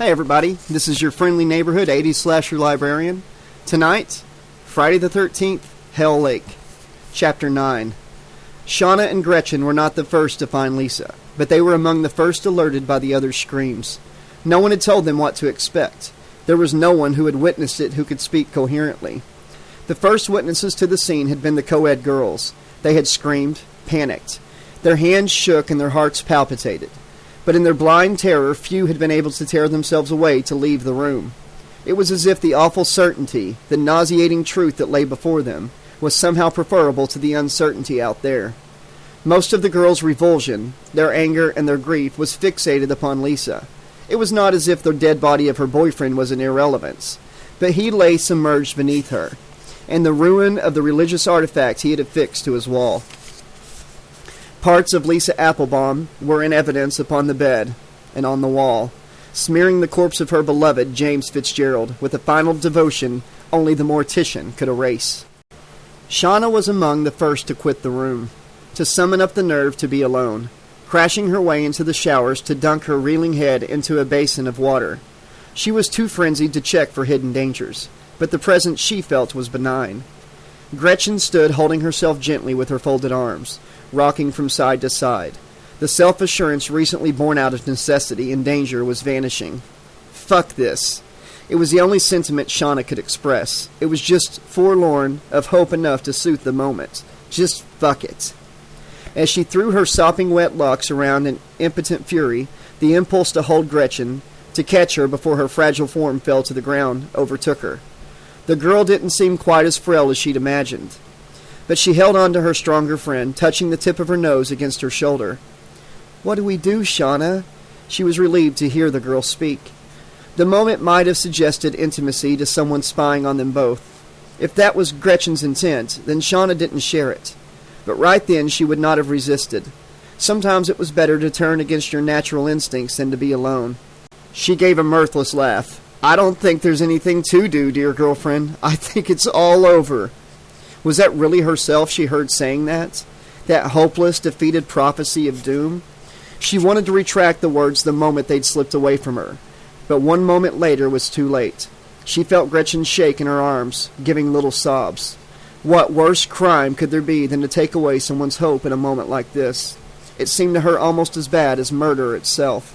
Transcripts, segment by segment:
Hey everybody, this is your friendly neighborhood 80s slasher librarian. Tonight, Friday the 13th, Hell Lake, Chapter 9. Shauna and Gretchen were not the first to find Lisa, but they were among the first alerted by the other's screams. No one had told them what to expect. There was no one who had witnessed it who could speak coherently. The first witnesses to the scene had been the co-ed girls. They had screamed, panicked. Their hands shook and their hearts palpitated. But in their blind terror, few had been able to tear themselves away to leave the room. It was as if the awful certainty, the nauseating truth that lay before them, was somehow preferable to the uncertainty out there. Most of the girls' revulsion, their anger, and their grief was fixated upon Lisa. It was not as if the dead body of her boyfriend was an irrelevance, but he lay submerged beneath her, and the ruin of the religious artifact he had affixed to his wall. Parts of Lisa Applebaum were in evidence upon the bed and on the wall, smearing the corpse of her beloved James Fitzgerald with a final devotion only the mortician could erase. Shauna was among the first to quit the room, to summon up the nerve to be alone, crashing her way into the showers to dunk her reeling head into a basin of water. She was too frenzied to check for hidden dangers, but the presence she felt was benign. Gretchen stood holding herself gently with her folded arms, rocking from side to side. The self-assurance recently born out of necessity and danger was vanishing. Fuck this. It was the only sentiment Shauna could express. It was just forlorn of hope enough to suit the moment. Just fuck it. As she threw her sopping wet locks around in impotent fury, the impulse to hold Gretchen, to catch her before her fragile form fell to the ground, overtook her. The girl didn't seem quite as frail as she'd imagined, but she held on to her stronger friend, touching the tip of her nose against her shoulder. "What do we do, Shauna?" She was relieved to hear the girl speak. The moment might have suggested intimacy to someone spying on them both. If that was Gretchen's intent, then Shauna didn't share it. But right then she would not have resisted. Sometimes it was better to turn against your natural instincts than to be alone. She gave a mirthless laugh. "I don't think there's anything to do, dear girlfriend. I think it's all over." Was that really herself she heard saying that? That hopeless, defeated prophecy of doom? She wanted to retract the words the moment they'd slipped away from her, but one moment later was too late. She felt Gretchen shake in her arms, giving little sobs. What worse crime could there be than to take away someone's hope in a moment like this? It seemed to her almost as bad as murder itself.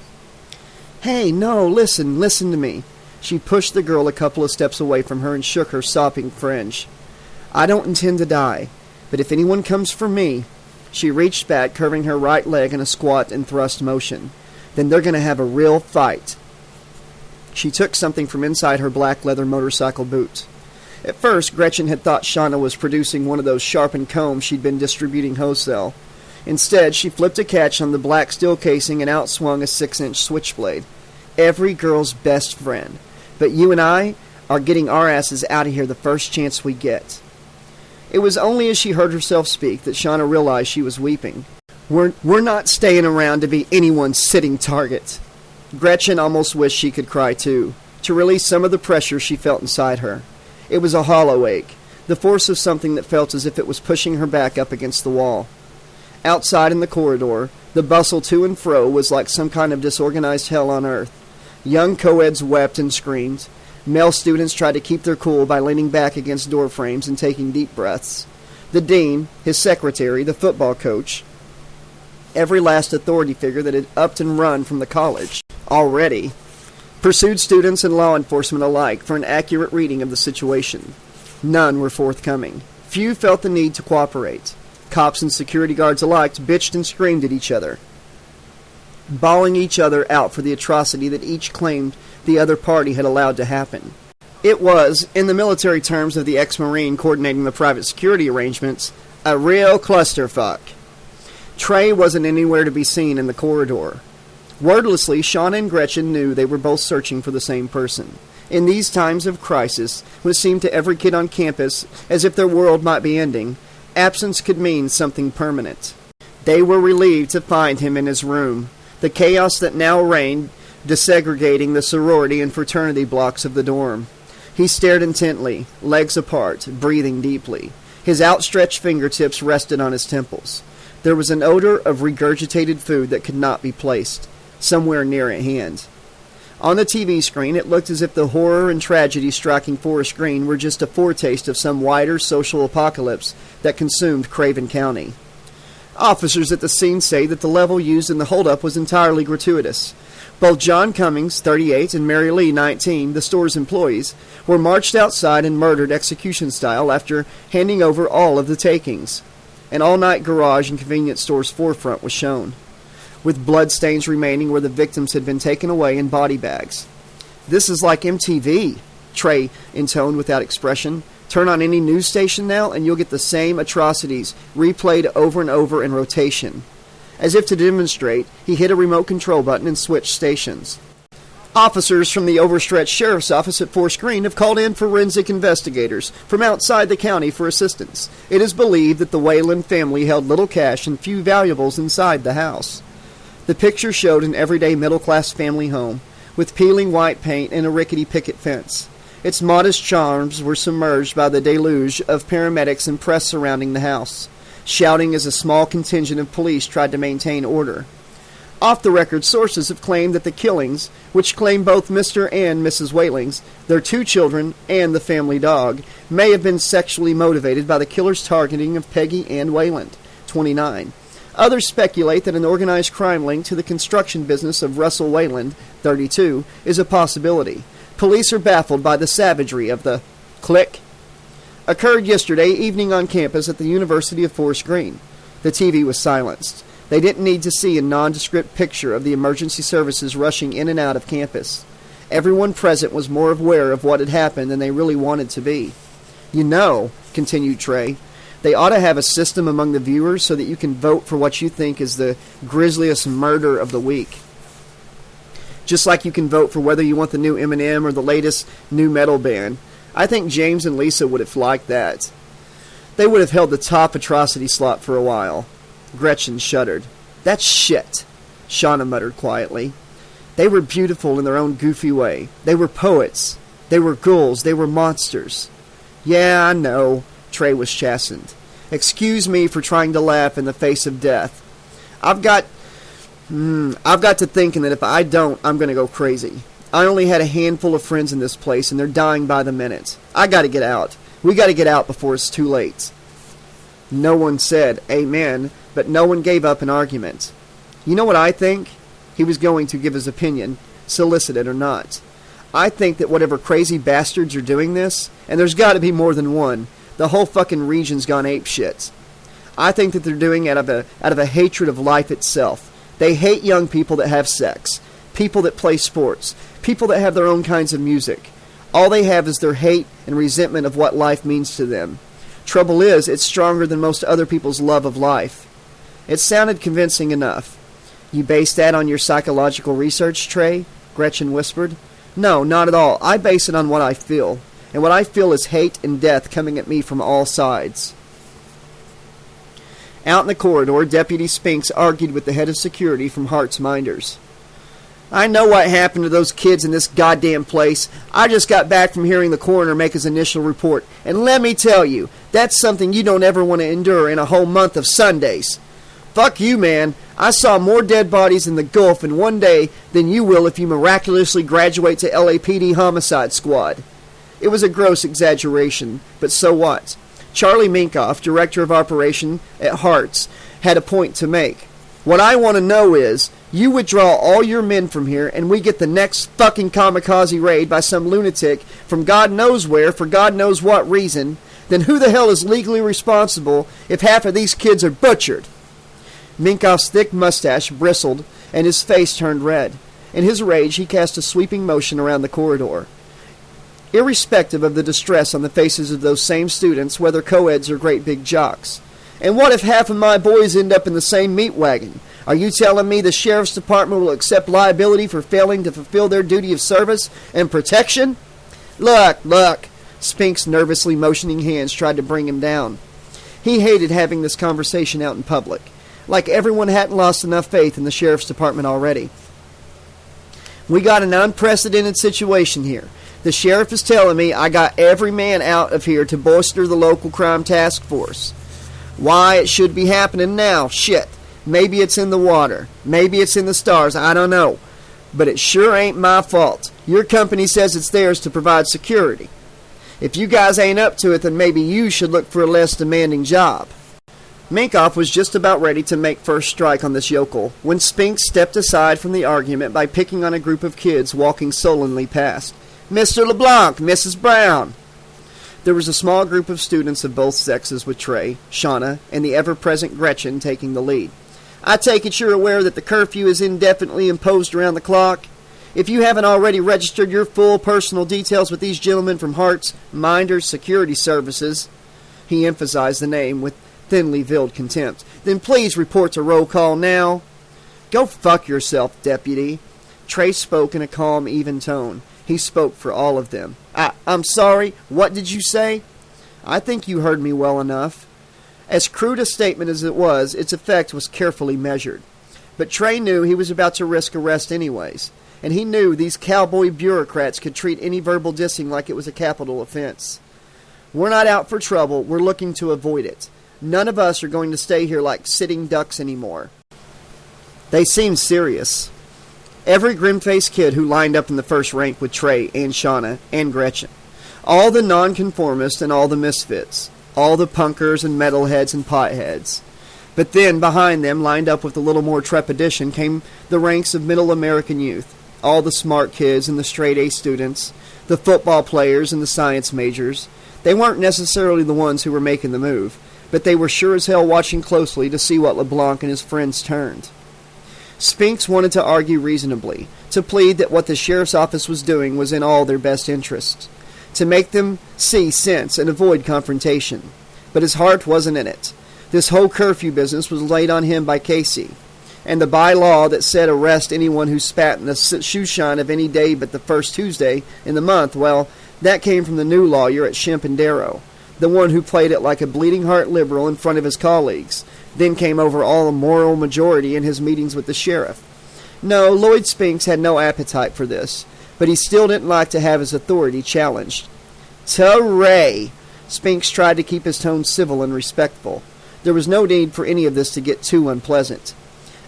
"Hey, no, listen to me." She pushed the girl a couple of steps away from her and shook her sopping fringe. "I don't intend to die, but if anyone comes for me..." She reached back, curving her right leg in a squat and thrust motion. "Then they're going to have a real fight." She took something from inside her black leather motorcycle boot. At first, Gretchen had thought Shauna was producing one of those sharpened combs she'd been distributing wholesale. Instead, she flipped a catch on the black steel casing and outswung a 6-inch switchblade. Every girl's best friend. But you and I are getting our asses out of here the first chance we get. It was only as she heard herself speak that Shauna realized she was weeping. We're not staying around to be anyone's sitting target." Gretchen almost wished she could cry too, to release some of the pressure she felt inside her. It was a hollow ache, the force of something that felt as if it was pushing her back up against the wall. Outside in the corridor, the bustle to and fro was like some kind of disorganized hell on earth. Young co-eds wept and screamed. Male students tried to keep their cool by leaning back against door frames and taking deep breaths. The dean, his secretary, the football coach, every last authority figure that had upped and run from the college already, pursued students and law enforcement alike for an accurate reading of the situation. None were forthcoming. Few felt the need to cooperate. Cops and security guards alike bitched and screamed at each other, bawling each other out for the atrocity that each claimed the other party had allowed to happen. It was, in the military terms of the ex-Marine coordinating the private security arrangements, a real clusterfuck. Trey wasn't anywhere to be seen in the corridor. Wordlessly, Shauna and Gretchen knew they were both searching for the same person. In these times of crisis, when it seemed to every kid on campus as if their world might be ending, absence could mean something permanent. They were relieved to find him in his room. The chaos that now reigned desegregating the sorority and fraternity blocks of the dorm. He stared intently, legs apart, breathing deeply. His outstretched fingertips rested on his temples. There was an odor of regurgitated food that could not be placed, somewhere near at hand. On the TV screen, it looked as if the horror and tragedy striking Forest Green were just a foretaste of some wider social apocalypse that consumed Craven County. Officers at the scene say that the level used in the holdup was entirely gratuitous. Both John Cummings, 38, and Mary Lee, 19, the store's employees, were marched outside and murdered execution style after handing over all of the takings. An all-night garage and convenience store's forefront was shown, with bloodstains remaining where the victims had been taken away in body bags. "This is like MTV," Trey intoned without expression. "Turn on any news station now and you'll get the same atrocities replayed over and over in rotation." As if to demonstrate, he hit a remote control button and switched stations. Officers from the overstretched sheriff's office at Forest Green have called in forensic investigators from outside the county for assistance. It is believed that the Wayland family held little cash and few valuables inside the house. The picture showed an everyday middle-class family home, with peeling white paint and a rickety picket fence. Its modest charms were submerged by the deluge of paramedics and press surrounding the house, shouting as a small contingent of police tried to maintain order. Off-the-record sources have claimed that the killings, which claim both Mr. and Mrs. Whalings, their 2 children, and the family dog, may have been sexually motivated by the killer's targeting of Peggy Ann Wayland, 29. Others speculate that an organized crime link to the construction business of Russell Wayland, 32, is a possibility. Police are baffled by the savagery of the click occurred yesterday evening on campus at the University of Forest Green. The TV was silenced. They didn't need to see a nondescript picture of the emergency services rushing in and out of campus. Everyone present was more aware of what had happened than they really wanted to be. "You know," continued Trey, "they ought to have a system among the viewers so that you can vote for what you think is the grisliest murder of the week. Just like you can vote for whether you want the new Eminem or the latest new metal band. I think James and Lisa would have liked that. They would have held the top atrocity slot for a while." Gretchen shuddered. "That's shit," Shauna muttered quietly. "They were beautiful in their own goofy way. They were poets. They were ghouls. They were monsters." "Yeah, I know," Trey was chastened. "Excuse me for trying to laugh in the face of death. I've got to thinking that if I don't, I'm going to go crazy. I only had a handful of friends in this place, and they're dying by the minute. I got to get out. We got to get out before it's too late." No one said amen, but no one gave up an argument. "You know what I think?" He was going to give his opinion, solicited or not. "I think that whatever crazy bastards are doing this, and there's got to be more than one, the whole fucking region's gone apeshit. I think that they're doing it out of a hatred of life itself. They hate young people that have sex, people that play sports, people that have their own kinds of music. All they have is their hate and resentment of what life means to them. Trouble is, it's stronger than most other people's love of life." It sounded convincing enough. "You base that on your psychological research, Trey?" Gretchen whispered. "No, not at all. I base it on what I feel. And what I feel is hate and death coming at me from all sides." Out in the corridor, Deputy Spinks argued with the head of security from Hart's Minders. "I know what happened to those kids in this goddamn place. I just got back from hearing the coroner make his initial report. And let me tell you, that's something you don't ever want to endure in a whole month of Sundays. Fuck you, man. I saw more dead bodies in the Gulf in one day than you will if you miraculously graduate to LAPD Homicide Squad." It was a gross exaggeration, but so what? Charlie Minkoff, director of operation at Hart's, had a point to make. "What I want to know is, you withdraw all your men from here and we get the next fucking kamikaze raid by some lunatic from God knows where for God knows what reason, then who the hell is legally responsible if half of these kids are butchered?" Minkoff's thick mustache bristled and his face turned red. In his rage, he cast a sweeping motion around the corridor. Irrespective of the distress on the faces of those same students, whether co-eds or great big jocks. "And what if half of my boys end up in the same meat wagon? Are you telling me the sheriff's department will accept liability for failing to fulfill their duty of service and protection?" Look, Spinks, nervously motioning hands, tried to bring him down. He hated having this conversation out in public. Like everyone hadn't lost enough faith in the sheriff's department already. "We got an unprecedented situation here. The sheriff is telling me I got every man out of here to bolster the local crime task force. Why it should be happening now? Shit. Maybe it's in the water. Maybe it's in the stars. I don't know. But it sure ain't my fault. Your company says it's theirs to provide security. If you guys ain't up to it, then maybe you should look for a less demanding job." Minkoff was just about ready to make first strike on this yokel when Spinks stepped aside from the argument by picking on a group of kids walking sullenly past. "Mr. LeBlanc, Mrs. Brown." There was a small group of students of both sexes with Trey, Shauna, and the ever-present Gretchen taking the lead. "I take it you're aware that the curfew is indefinitely imposed around the clock? If you haven't already registered your full personal details with these gentlemen from Hart's Minders Security Services," he emphasized the name with thinly veiled contempt, "then please report to roll call now." "Go fuck yourself, deputy." Trey spoke in a calm, even tone. He spoke for all of them. I'm sorry, what did you say?" "I think you heard me well enough." As crude a statement as it was, its effect was carefully measured. But Trey knew he was about to risk arrest anyways, and he knew these cowboy bureaucrats could treat any verbal dissing like it was a capital offense. "We're not out for trouble, we're looking to avoid it. None of us are going to stay here like sitting ducks anymore." They seemed serious. Every grim-faced kid who lined up in the first rank with Trey and Shauna and Gretchen. All the nonconformists and all the misfits. All the punkers and metalheads and potheads. But then, behind them, lined up with a little more trepidation, came the ranks of middle American youth. All the smart kids and the straight-A students. The football players and the science majors. They weren't necessarily the ones who were making the move, but they were sure as hell watching closely to see what LeBlanc and his friends turned. Spinks wanted to argue reasonably, to plead that what the sheriff's office was doing was in all their best interests, to make them see sense and avoid confrontation. But his heart wasn't in it. This whole curfew business was laid on him by Casey, and the bylaw that said arrest anyone who spat in the shoeshine of any day but the first Tuesday in the month, well, that came from the new lawyer at Shemp and Darrow, the one who played it like a bleeding-heart liberal in front of his colleagues, then came over all a moral majority in his meetings with the sheriff. No, Lloyd Spinks had no appetite for this, but he still didn't like to have his authority challenged. "Hooray!" Spinks tried to keep his tone civil and respectful. There was no need for any of this to get too unpleasant.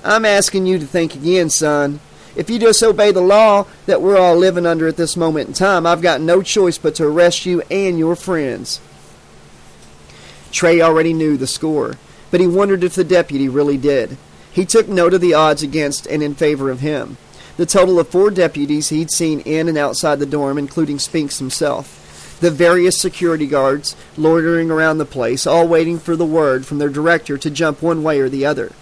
"I'm asking you to think again, son. If you disobey the law that we're all living under at this moment in time, I've got no choice but to arrest you and your friends." Trey already knew the score, but he wondered if the deputy really did. He took note of the odds against and in favor of him. The total of 4 deputies he'd seen in and outside the dorm, including Spinks himself. The various security guards loitering around the place, all waiting for the word from their director to jump one way or the other.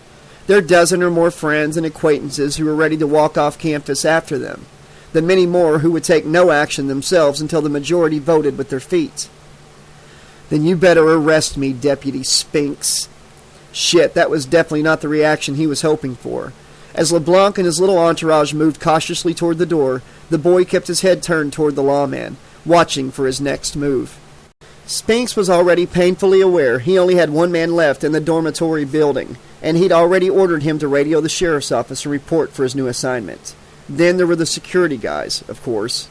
Their dozen or more friends and acquaintances who were ready to walk off campus after them. The many more who would take no action themselves until the majority voted with their feet. "Then you better arrest me, Deputy Spinks." Shit, that was definitely not the reaction he was hoping for. As LeBlanc and his little entourage moved cautiously toward the door, the boy kept his head turned toward the lawman, watching for his next move. Spinks was already painfully aware he only had one man left in the dormitory building, and he'd already ordered him to radio the sheriff's office and report for his new assignment. Then there were the security guys, of course.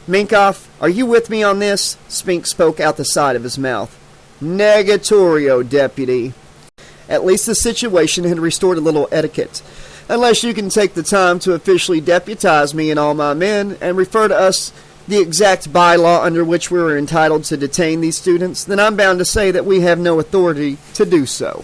"Minkoff, are you with me on this?" Spinks spoke out the side of his mouth. "Negatorio, deputy." At least the situation had restored a little etiquette. "Unless you can take the time to officially deputize me and all my men, and refer to us the exact bylaw under which we were entitled to detain these students, then I'm bound to say that we have no authority to do so."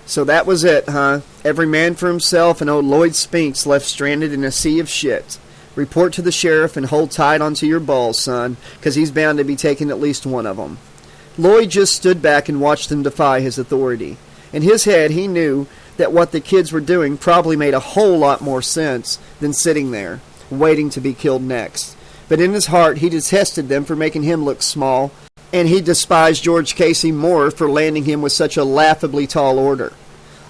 So that was it, huh? Every man for himself, and old Lloyd Spinks left stranded in a sea of shit. Report to the sheriff and hold tight onto your balls, son, 'cause he's bound to be taking at least one of them. Lloyd just stood back and watched them defy his authority. In his head, he knew that what the kids were doing probably made a whole lot more sense than sitting there, waiting to be killed next. But in his heart, he detested them for making him look small, and he despised George Casey more for landing him with such a laughably tall order.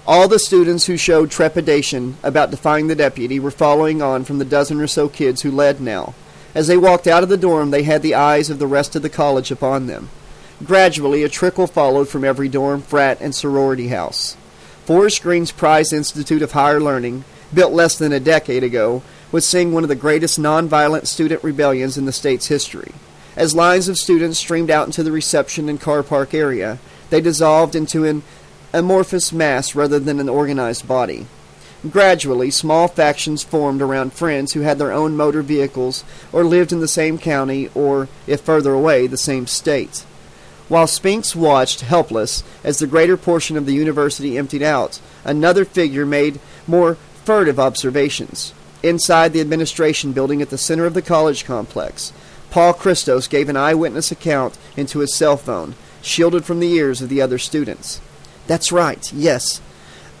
All the students who showed trepidation about defying the deputy were following on from the dozen or so kids who led now. As they walked out of the dorm, they had the eyes of the rest of the college upon them. Gradually, a trickle followed from every dorm, frat, and sorority house. Forest Green's Prize Institute of Higher Learning, built less than a decade ago, was seeing one of the greatest nonviolent student rebellions in the state's history. As lines of students streamed out into the reception and car park area, they dissolved into an amorphous mass rather than an organized body. Gradually, small factions formed around friends who had their own motor vehicles or lived in the same county or, if further away, the same state. While Spinks watched, helpless, as the greater portion of the university emptied out, another figure made more furtive observations. Inside the administration building at the center of the college complex, Paul Christos gave an eyewitness account into his cell phone, shielded from the ears of the other students. "That's right, yes.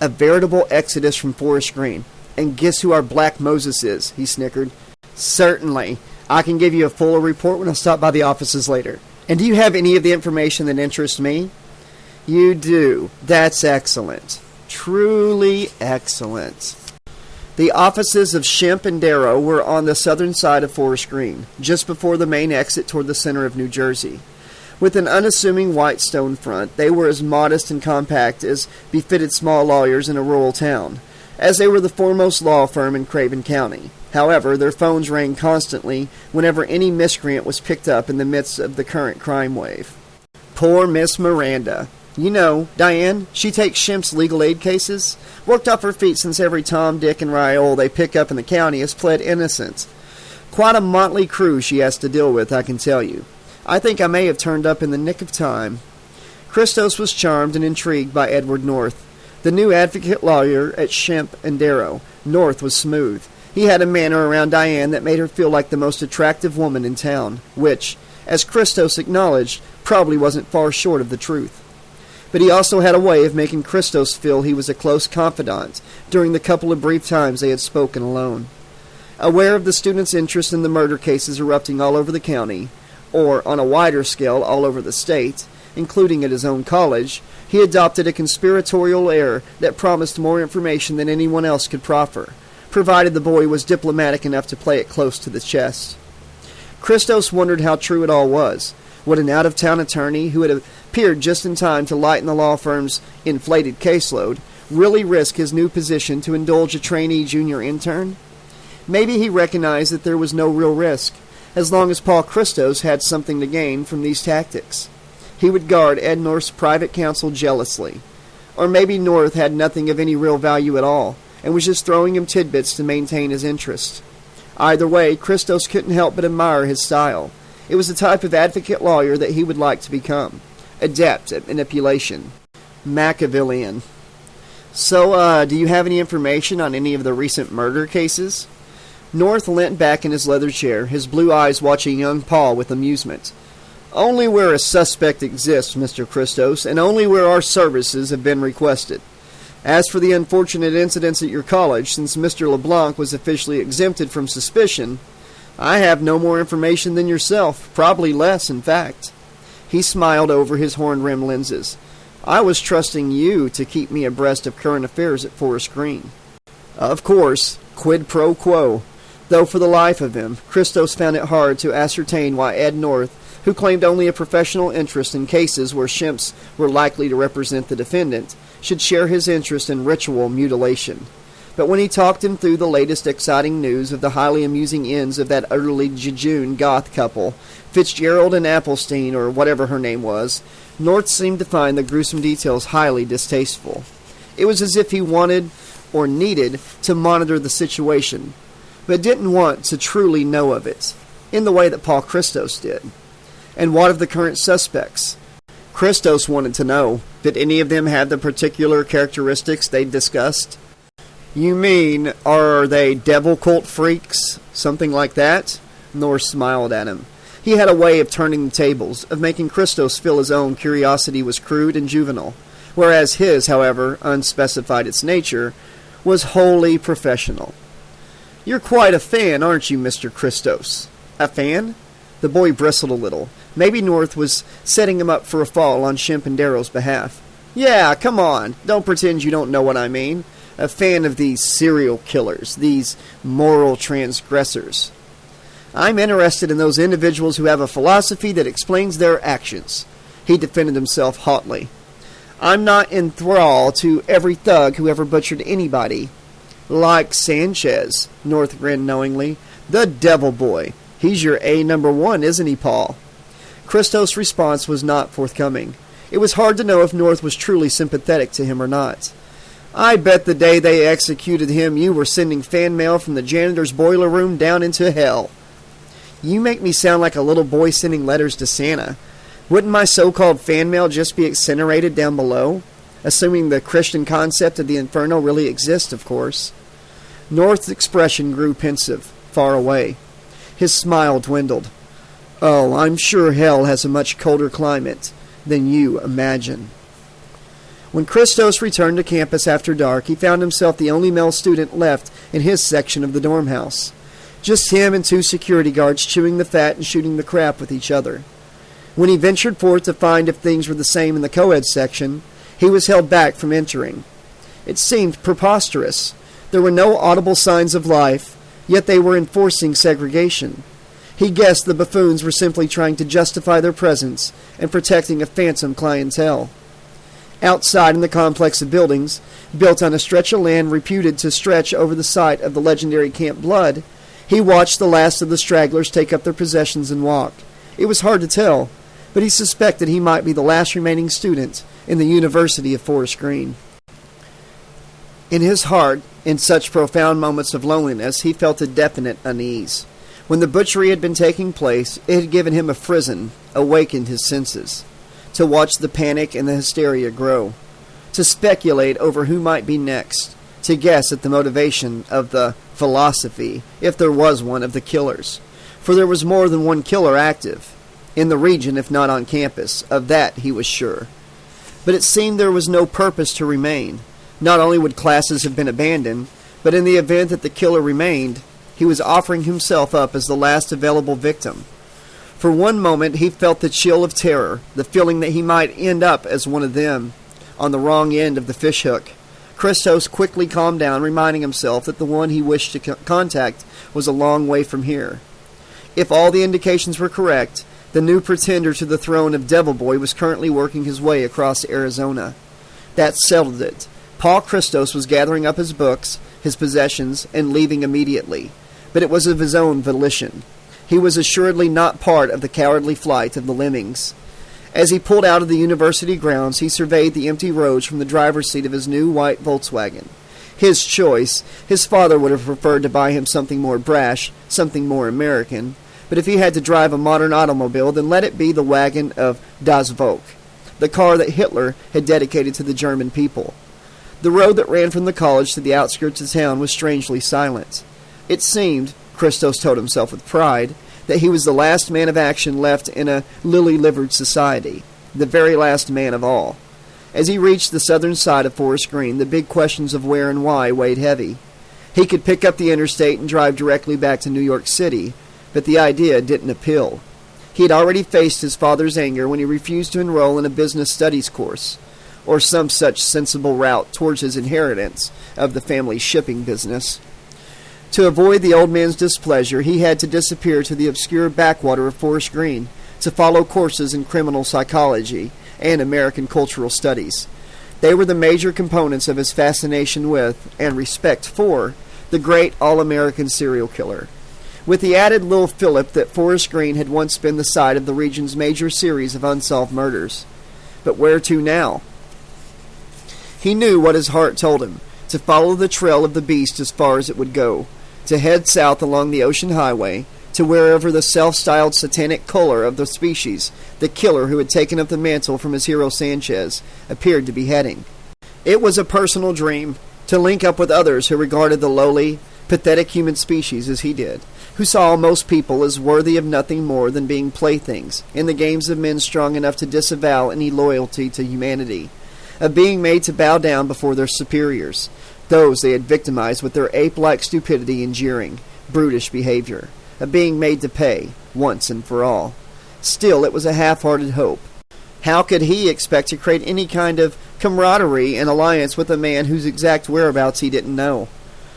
A veritable exodus from Forest Green. And guess who our Black Moses is?" he snickered. "Certainly. I can give you a fuller report when I stop by the offices later. And do you have any of the information that interests me?" "You do. That's excellent. Truly excellent." The offices of Shemp and Darrow were on the southern side of Forest Green, just before the main exit toward the center of New Jersey. With an unassuming white stone front, they were as modest and compact as befitted small lawyers in a rural town, as they were the foremost law firm in Craven County. However, their phones rang constantly whenever any miscreant was picked up in the midst of the current crime wave. Poor Miss Miranda. You know, Diane, she takes Shemp's legal aid cases. Worked off her feet since every Tom, Dick, and Ryol they pick up in the county has pled innocent. Quite a motley crew she has to deal with, I can tell you. I think I may have turned up in the nick of time. Christos was charmed and intrigued by Edward North, the new advocate lawyer at Shemp and Darrow. North was smooth. He had a manner around Diane that made her feel like the most attractive woman in town, which, as Christos acknowledged, probably wasn't far short of the truth. But he also had a way of making Christos feel he was a close confidant during the couple of brief times they had spoken alone. Aware of the students' interest in the murder cases erupting all over the county, or, on a wider scale, all over the state, including at his own college, he adopted a conspiratorial air that promised more information than anyone else could proffer, provided the boy was diplomatic enough to play it close to the chest. Christos wondered how true it all was. Would an out-of-town attorney, who had appeared just in time to lighten the law firm's inflated caseload, really risk his new position to indulge a trainee junior intern? Maybe he recognized that there was no real risk, as long as Paul Christos had something to gain from these tactics. He would guard Ed North's private counsel jealously. Or maybe North had nothing of any real value at all, and was just throwing him tidbits to maintain his interest. Either way, Christos couldn't help but admire his style. It was the type of advocate lawyer that he would like to become. Adept at manipulation. Machiavellian. So, do you have any information on any of the recent murder cases? North leant back in his leather chair, his blue eyes watching young Paul with amusement. Only where a suspect exists, Mr. Christos, and only where our services have been requested. As for the unfortunate incidents at your college, since Mr. LeBlanc was officially exempted from suspicion, I have no more information than yourself, probably less, in fact. He smiled over his horn-rimmed lenses. I was trusting you to keep me abreast of current affairs at Forest Green. Of course, quid pro quo. Though for the life of him, Christos found it hard to ascertain why Ed North, who claimed only a professional interest in cases where Shemps were likely to represent the defendant, should share his interest in ritual mutilation. But when he talked him through the latest exciting news of the highly amusing ends of that utterly jejune goth couple, Fitzgerald and Applestein, or whatever her name was, North seemed to find the gruesome details highly distasteful. It was as if he wanted, or needed, to monitor the situation, but didn't want to truly know of it, in the way that Paul Christos did. And what of the current suspects? Christos wanted to know, did any of them have the particular characteristics they'd discussed? You mean, are they devil cult freaks? Something like that? North smiled at him. He had a way of turning the tables, of making Christos feel his own curiosity was crude and juvenile, whereas his, however, unspecified its nature, was wholly professional. You're quite a fan, aren't you, Mr. Christos? A fan? The boy bristled a little. Maybe North was setting him up for a fall on Shemp and Darrow's behalf. Yeah, come on. Don't pretend you don't know what I mean. A fan of these serial killers, these moral transgressors. I'm interested in those individuals who have a philosophy that explains their actions. He defended himself hotly. I'm not in thrall to every thug who ever butchered anybody. Like Sanchez, North grinned knowingly. The devil boy. He's your A1, isn't he, Paul? Christos' response was not forthcoming. It was hard to know if North was truly sympathetic to him or not. I bet the day they executed him you were sending fan mail from the janitor's boiler room down into hell. You make me sound like a little boy sending letters to Santa. Wouldn't my so-called fan mail just be incinerated down below? Assuming the Christian concept of the inferno really exists, of course. North's expression grew pensive, far away. His smile dwindled. Oh, I'm sure hell has a much colder climate than you imagine. When Christos returned to campus after dark, he found himself the only male student left in his section of the dorm house. Just him and 2 security guards chewing the fat and shooting the crap with each other. When he ventured forth to find if things were the same in the co-ed section, he was held back from entering. It seemed preposterous. There were no audible signs of life, yet they were enforcing segregation. He guessed the buffoons were simply trying to justify their presence and protecting a phantom clientele. Outside in the complex of buildings, built on a stretch of land reputed to stretch over the site of the legendary Camp Blood, he watched the last of the stragglers take up their possessions and walk. It was hard to tell, but he suspected he might be the last remaining student in the University of Forest Green. In his heart, in such profound moments of loneliness, he felt a definite unease. When the butchery had been taking place, it had given him a frisson, awakened his senses. To watch the panic and the hysteria grow. To speculate over who might be next. To guess at the motivation of the philosophy, if there was one, of the killers. For there was more than one killer active. In the region, if not on campus. Of that he was sure. But it seemed there was no purpose to remain. Not only would classes have been abandoned, but in the event that the killer remained, he was offering himself up as the last available victim. For one moment he felt the chill of terror, the feeling that he might end up as one of them, on the wrong end of the fishhook. Christos quickly calmed down, reminding himself that the one he wished to contact was a long way from here. If all the indications were correct, the new pretender to the throne of Devil Boy was currently working his way across Arizona. That settled it. Paul Christos was gathering up his books, his possessions, and leaving immediately. But it was of his own volition. He was assuredly not part of the cowardly flight of the lemmings. As he pulled out of the university grounds, he surveyed the empty roads from the driver's seat of his new white Volkswagen. His choice. His father would have preferred to buy him something more brash, something more American. But if he had to drive a modern automobile, then let it be the wagon of Das Volk, the car that Hitler had dedicated to the German people. The road that ran from the college to the outskirts of town was strangely silent. It seemed, Christos told himself with pride, that he was the last man of action left in a lily-livered society, the very last man of all. As he reached the southern side of Forest Green, the big questions of where and why weighed heavy. He could pick up the interstate and drive directly back to New York City, but the idea didn't appeal. He had already faced his father's anger when he refused to enroll in a business studies course, or some such sensible route towards his inheritance of the family shipping business. To avoid the old man's displeasure, he had to disappear to the obscure backwater of Forest Green to follow courses in criminal psychology and American cultural studies. They were the major components of his fascination with, and respect for, the great all-American serial killer. With the added little fillip that Forest Green had once been the site of the region's major series of unsolved murders. But where to now? He knew what his heart told him, to follow the trail of the beast as far as it would go, to head south along the ocean highway, to wherever the self-styled satanic killer of the species, the killer who had taken up the mantle from his hero Sanchez, appeared to be heading. It was a personal dream, to link up with others who regarded the lowly, pathetic human species as he did, who saw most people as worthy of nothing more than being playthings in the games of men strong enough to disavow any loyalty to humanity, of being made to bow down before their superiors, those they had victimized with their ape-like stupidity and jeering, brutish behavior, of being made to pay, once and for all. Still, it was a half-hearted hope. How could he expect to create any kind of camaraderie and alliance with a man whose exact whereabouts he didn't know,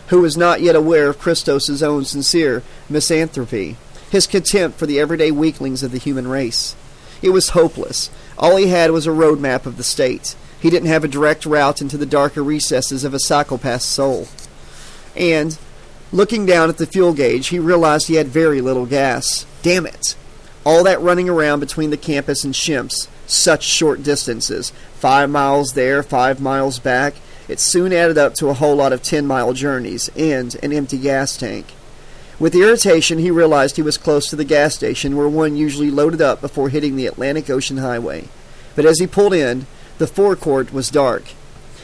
who was not yet aware of Christos' own sincere misanthropy, his contempt for the everyday weaklings of the human race? It was hopeless. All he had was a roadmap of the state. He didn't have a direct route into the darker recesses of a psychopath's soul. And, looking down at the fuel gauge, he realized he had very little gas. Damn it! All that running around between the campus and Shimps, such short distances, 5 miles there, 5 miles back, it soon added up to a whole lot of 10-mile journeys and an empty gas tank. With irritation, he realized he was close to the gas station where one usually loaded up before hitting the Atlantic Ocean Highway. But as he pulled in, the forecourt was dark.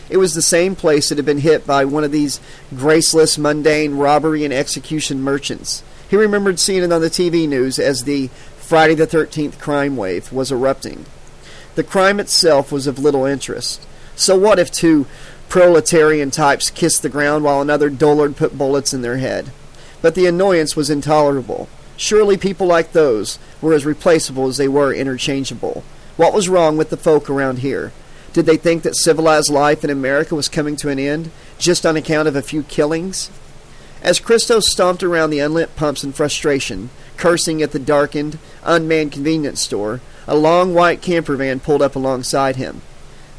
It was the same place that had been hit by one of these graceless, mundane robbery and execution merchants. He remembered seeing it on the TV news as the Friday the 13th crime wave was erupting. The crime itself was of little interest. So what if two proletarian types kissed the ground while another dullard put bullets in their head? But the annoyance was intolerable. Surely people like those were as replaceable as they were interchangeable. What was wrong with the folk around here? Did they think that civilized life in America was coming to an end, just on account of a few killings? As Christos stomped around the unlit pumps in frustration, cursing at the darkened, unmanned convenience store, a long white camper van pulled up alongside him.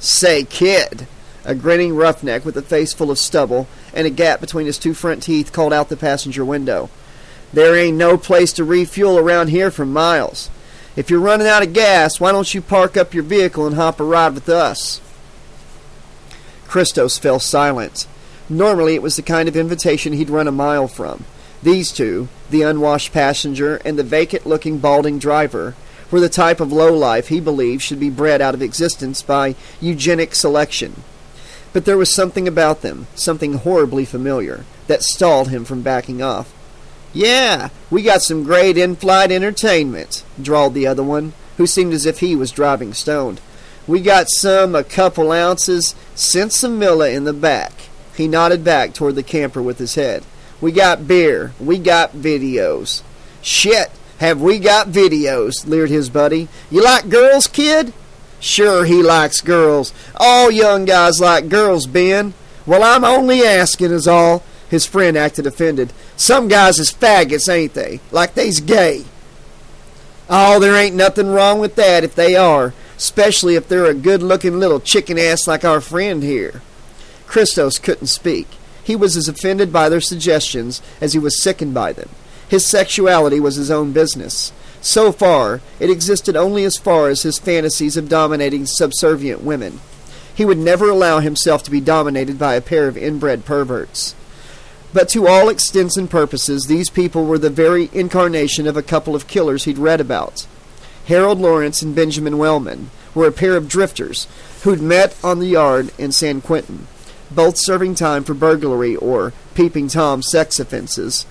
"Say, kid!" A grinning roughneck with a face full of stubble and a gap between his two front teeth called out the passenger window. "There ain't no place to refuel around here for miles. If you're running out of gas, why don't you park up your vehicle and hop a ride with us?" Christos fell silent. Normally it was the kind of invitation he'd run a mile from. These two, the unwashed passenger and the vacant-looking balding driver, were the type of lowlife he believed should be bred out of existence by eugenic selection. But there was something about them, something horribly familiar, that stalled him from backing off. "Yeah, we got some great in-flight entertainment," drawled the other one, who seemed as if he was driving stoned. "We got a couple ounces, Sensimilla in the back." He nodded back toward the camper with his head. "We got beer. We got videos." "Shit, have we got videos," leered his buddy. "You like girls, kid?" "Sure he likes girls. All young guys like girls, Ben." "Well, I'm only asking is all." His friend acted offended. "Some guys is faggots, ain't they? Like they's gay." "Oh, there ain't nothing wrong with that if they are, especially if they're a good-looking little chicken ass like our friend here." Christos couldn't speak. He was as offended by their suggestions as he was sickened by them. His sexuality was his own business. So far, it existed only as far as his fantasies of dominating subservient women. He would never allow himself to be dominated by a pair of inbred perverts. But to all extents and purposes, these people were the very incarnation of a couple of killers he'd read about. Harold Lawrence and Benjamin Wellman were a pair of drifters who'd met on the yard in San Quentin, both serving time for burglary or peeping Tom sex offenses.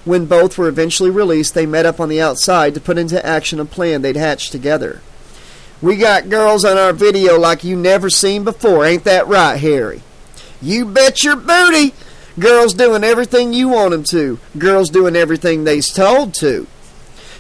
When both were eventually released, they met up on the outside to put into action a plan they'd hatched together. "We got girls on our video like you never seen before, ain't that right, Harry?" "You bet your booty! Girls doing everything you want 'em to. Girls doing everything they's told to."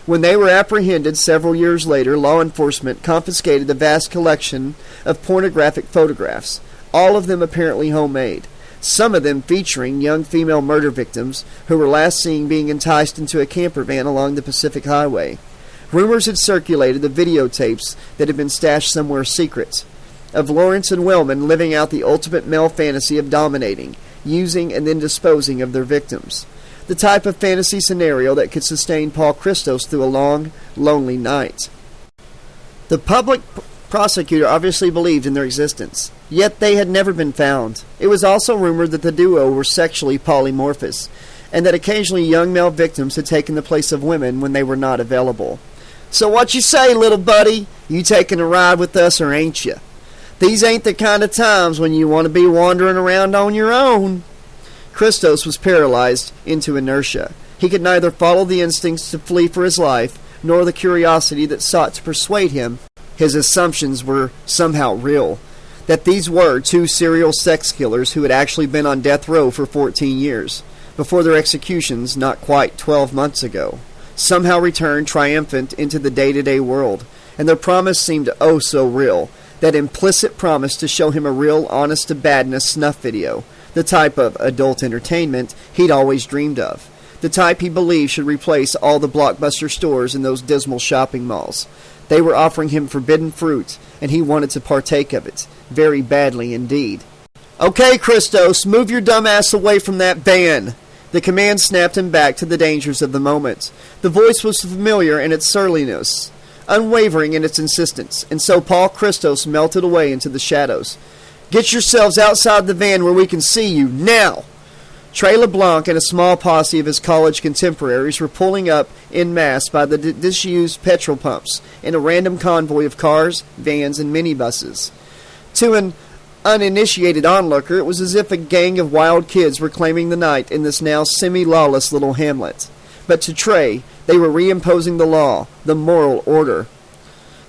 When they were apprehended several years later, law enforcement confiscated a vast collection of pornographic photographs, all of them apparently homemade, some of them featuring young female murder victims who were last seen being enticed into a camper van along the Pacific Highway. Rumors had circulated of videotapes that had been stashed somewhere secret, of Lawrence and Wellman living out the ultimate male fantasy of dominating, using and then disposing of their victims. The type of fantasy scenario that could sustain Paul Christos through a long, lonely night. The public prosecutor obviously believed in their existence, yet they had never been found. It was also rumored that the duo were sexually polymorphous, and that occasionally young male victims had taken the place of women when they were not available. "So what you say, little buddy? You taking a ride with us or ain't you? These ain't the kind of times when you want to be wandering around on your own." Christos was paralyzed into inertia. He could neither follow the instincts to flee for his life, nor the curiosity that sought to persuade him his assumptions were somehow real, that these were two serial sex killers who had actually been on death row for 14 years, before their executions not quite 12 months ago, somehow returned triumphant into the day-to-day world, and their promise seemed oh so real, that implicit promise to show him a real honest-to-badness snuff video, the type of adult entertainment he'd always dreamed of, the type he believed should replace all the blockbuster stores in those dismal shopping malls. They were offering him forbidden fruit, and he wanted to partake of it, very badly indeed. "Okay, Christos, move your dumb ass away from that van." The command snapped him back to the dangers of the moment. The voice was familiar in its surliness, unwavering in its insistence, and so Paul Christos melted away into the shadows. Get yourselves outside the van where we can see you, now! Trey LeBlanc and a small posse of his college contemporaries were pulling up en masse by the disused petrol pumps in a random convoy of cars, vans, and minibuses. To an uninitiated onlooker, it was as if a gang of wild kids were claiming the night in this now semi-lawless little hamlet. But to Trey, they were reimposing the law, the moral order.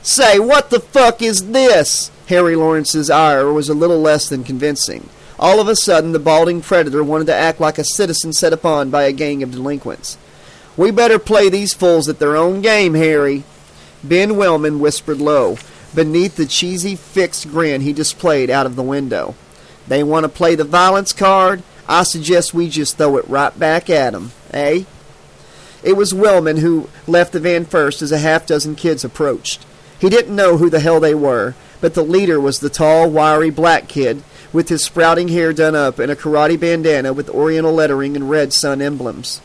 "Say, what the fuck is this?" Harry Lawrence's ire was a little less than convincing. All of a sudden, the balding predator wanted to act like a citizen set upon by a gang of delinquents. "We better play these fools at their own game, Harry." Ben Wellman whispered low, beneath the cheesy fixed grin he displayed out of the window. "They want to play the violence card? I suggest we just throw it right back at 'em, eh?" It was Wellman who left the van first as a half-dozen kids approached. He didn't know who the hell they were, but the leader was the tall, wiry black kid with his sprouting hair done up in a karate bandana with oriental lettering and red sun emblems.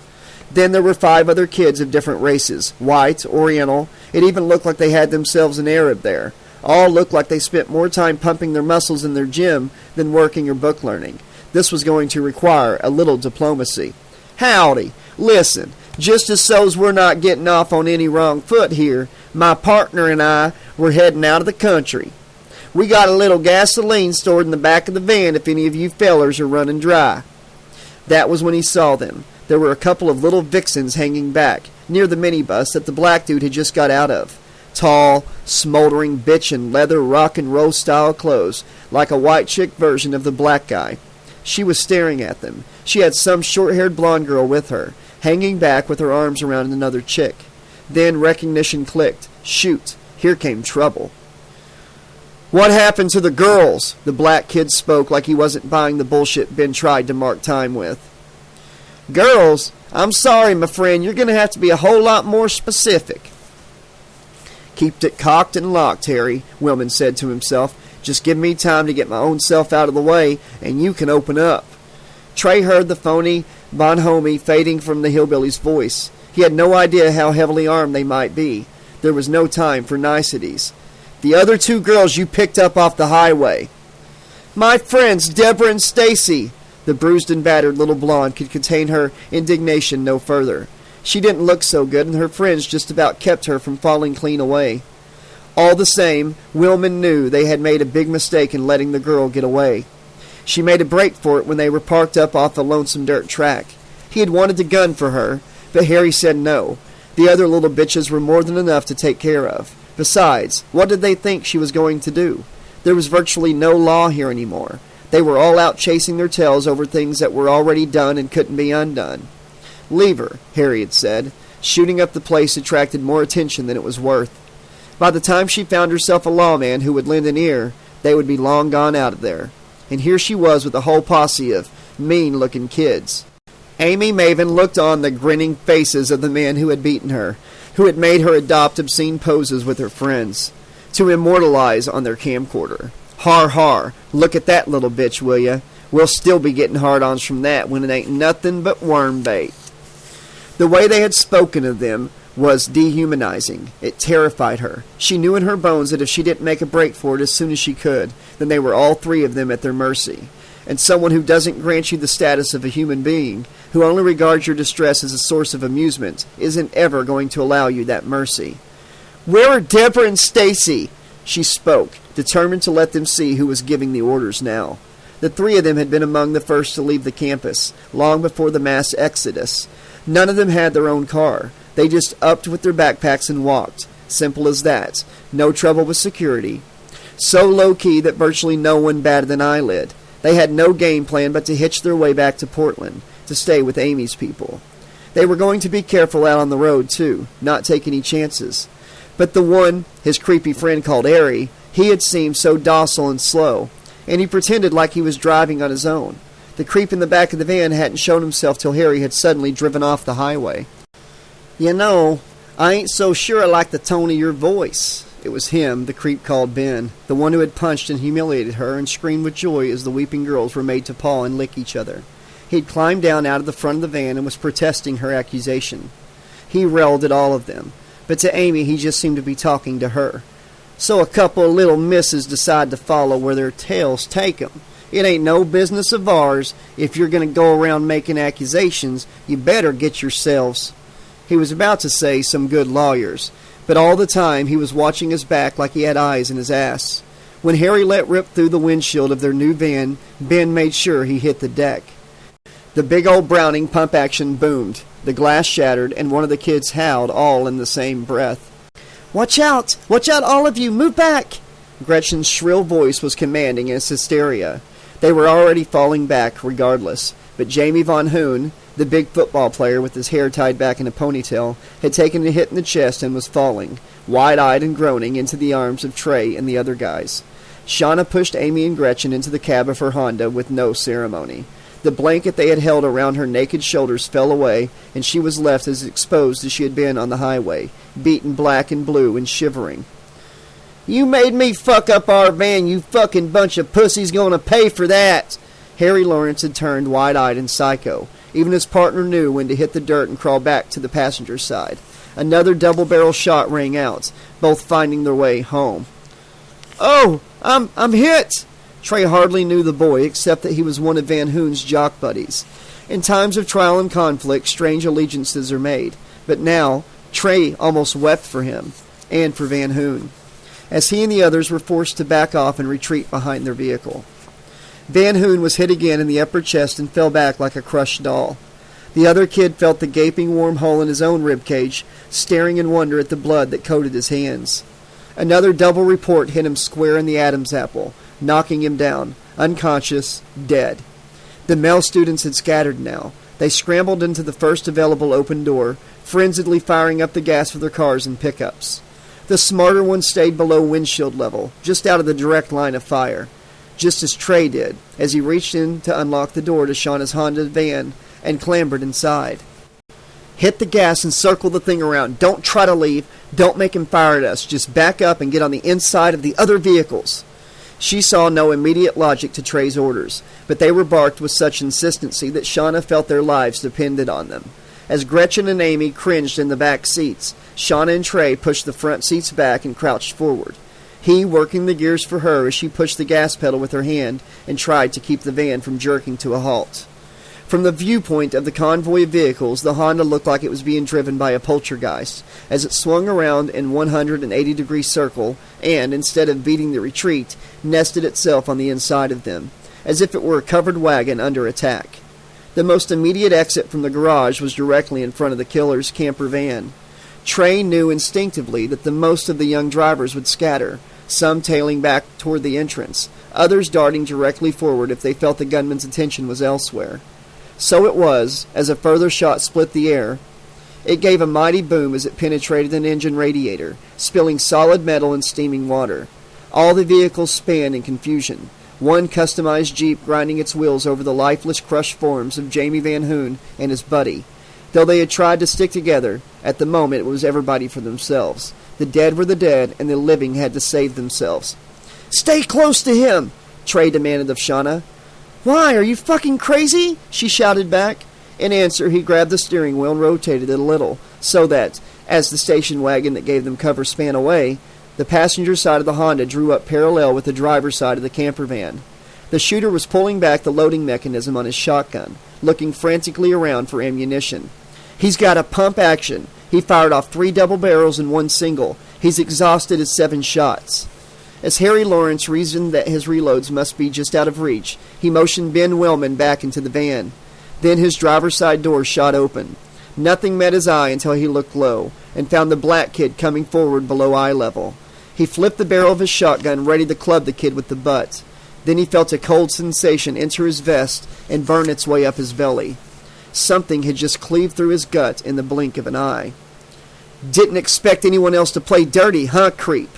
Then there were 5 other kids of different races, white, oriental. It even looked like they had themselves an Arab there. All looked like they spent more time pumping their muscles in their gym than working or book learning. This was going to require a little diplomacy. "Howdy. Listen, just as so's we're not getting off on any wrong foot here, my partner and I were heading out of the country. We got a little gasoline stored in the back of the van if any of you fellers are running dry." That was when he saw them. There were a couple of little vixens hanging back, near the minibus that the black dude had just got out of. Tall, smoldering bitch in leather rock and roll style clothes, like a white chick version of the black guy. She was staring at them. She had some short-haired blonde girl with her, hanging back with her arms around another chick. Then recognition clicked. Shoot, here came trouble. "What happened to the girls?" The black kid spoke like he wasn't buying the bullshit Ben tried to mark time with. "Girls? I'm sorry, my friend. You're going to have to be a whole lot more specific." "Keep it cocked and locked, Harry," Wellman said to himself. "Just give me time to get my own self out of the way, and you can open up." Trey heard the phony bonhomie fading from the hillbilly's voice. He had no idea how heavily armed they might be. There was no time for niceties. "The other 2 girls you picked up off the highway." "My friends, Deborah and Stacy." The bruised and battered little blonde could contain her indignation no further. She didn't look so good, and her friends just about kept her from falling clean away. All the same, Wellman knew they had made a big mistake in letting the girl get away. She made a break for it when they were parked up off the lonesome dirt track. He had wanted to gun for her, but Harry said no. The other little bitches were more than enough to take care of. Besides, what did they think she was going to do? There was virtually no law here anymore. They were all out chasing their tails over things that were already done and couldn't be undone. "Leave her," Harry had said. Shooting up the place attracted more attention than it was worth. By the time she found herself a lawman who would lend an ear, they would be long gone out of there. And here she was with a whole posse of mean-looking kids. Amy Maven looked on the grinning faces of the men who had beaten her, who had made her adopt obscene poses with her friends, to immortalize on their camcorder. "Har har, look at that little bitch, will ya? We'll still be getting hard-ons from that when it ain't nothing but worm bait." The way they had spoken of them was dehumanizing. It terrified her. She knew in her bones that if she didn't make a break for it as soon as she could, then they were all 3 of them at their mercy. And someone who doesn't grant you the status of a human being, who only regards your distress as a source of amusement, isn't ever going to allow you that mercy. "Where are Deborah and Stacy?" She spoke, determined to let them see who was giving the orders now. The 3 of them had been among the first to leave the campus, long before the mass exodus. None of them had their own car. They just upped with their backpacks and walked. Simple as that. No trouble with security. So low-key that virtually no one batted an eyelid. They had no game plan but to hitch their way back to Portland, to stay with Amy's people. They were going to be careful out on the road, too, not take any chances. But the one, his creepy friend called Harry, he had seemed so docile and slow, and he pretended like he was driving on his own. The creep in the back of the van hadn't shown himself till Harry had suddenly driven off the highway. "You know, I ain't so sure I like the tone of your voice." It was him, the creep called Ben, the one who had punched and humiliated her and screamed with joy as the weeping girls were made to paw and lick each other. He had climbed down out of the front of the van and was protesting her accusation. He railed at all of them, but to Amy he just seemed to be talking to her. so a couple of little misses decide to follow where their tails take 'em. It ain't no business of ours. If you're going to go around making accusations, you better get yourselves. He was about to say some good lawyers, but all the time he was watching his back like he had eyes in his ass. When Harry let rip through the windshield of their new van, Ben made sure he hit the deck. The big old Browning pump action boomed. The glass shattered, and one of the kids howled all in the same breath. "Watch out! Watch out, all of you! Move back!" Gretchen's shrill voice was commanding in its hysteria. They were already falling back, regardless, but Jamie Von Hoon, the big football player with his hair tied back in a ponytail, had taken a hit in the chest and was falling, wide-eyed and groaning, into the arms of Trey and the other guys. Shauna pushed Amy and Gretchen into the cab of her Honda with no ceremony. The blanket they had held around her naked shoulders fell away, and she was left as exposed as she had been on the highway, beaten black and blue and shivering. "You made me fuck up our van, you fucking bunch of pussies, gonna pay for that!" Harry Lawrence had turned wide-eyed and psycho. Even his partner knew when to hit the dirt and crawl back to the passenger's side. Another double-barrel shot rang out, both finding their way home. "Oh, I'm hit!" Trey hardly knew the boy, except that he was one of Van Hoon's jock buddies. In times of trial and conflict, strange allegiances are made, but now Trey almost wept for him, and for Van Hoon, as he and the others were forced to back off and retreat behind their vehicle. Van Hoon was hit again in the upper chest and fell back like a crushed doll. The other kid felt the gaping warm hole in his own rib cage, staring in wonder at the blood that coated his hands. Another double report hit him square in the Adam's apple, knocking him down, unconscious, dead. The male students had scattered now. They scrambled into the first available open door, frenziedly firing up the gas for their cars and pickups. The smarter ones stayed below windshield level, just out of the direct line of fire, just as Trey did, as he reached in to unlock the door to Shauna's Honda van and clambered inside. "Hit the gas and circle the thing around. Don't try to leave. Don't make him fire at us. Just back up and get on the inside of the other vehicles." She saw no immediate logic to Trey's orders, but they were barked with such insistency that Shauna felt their lives depended on them. As Gretchen and Amy cringed in the back seats, Shauna and Trey pushed the front seats back and crouched forward, he working the gears for her as she pushed the gas pedal with her hand and tried to keep the van from jerking to a halt. From the viewpoint of the convoy of vehicles, the Honda looked like it was being driven by a poltergeist, as it swung around in 180-degree circle and, instead of beating the retreat, nested itself on the inside of them, as if it were a covered wagon under attack. The most immediate exit from the garage was directly in front of the killer's camper van. Trey knew instinctively that the most of the young drivers would scatter, some tailing back toward the entrance, others darting directly forward if they felt the gunman's attention was elsewhere. So it was, as a further shot split the air. It gave a mighty boom as it penetrated an engine radiator, spilling solid metal and steaming water. All the vehicles span in confusion, one customized Jeep grinding its wheels over the lifeless, crushed forms of Jamie Van Hoon and his buddy. Though they had tried to stick together, at the moment it was everybody for themselves. The dead were the dead, and the living had to save themselves. "Stay close to him!" Trey demanded of Shauna. "Why, are you fucking crazy?" she shouted back. In answer, he grabbed the steering wheel and rotated it a little, so that, as the station wagon that gave them cover span away, the passenger side of the Honda drew up parallel with the driver's side of the camper van. The shooter was pulling back the loading mechanism on his shotgun, looking frantically around for ammunition. "He's got a pump action. He fired off 3 double barrels and 1 single. He's exhausted his 7 shots." As Harry Lawrence reasoned that his reloads must be just out of reach, he motioned Ben Wellman back into the van. Then his driver's side door shot open. Nothing met his eye until he looked low, and found the black kid coming forward below eye level. He flipped the barrel of his shotgun, ready to club the kid with the butt. Then he felt a cold sensation enter his vest and burn its way up his belly. Something had just cleaved through his gut in the blink of an eye. "Didn't expect anyone else to play dirty, huh, creep?"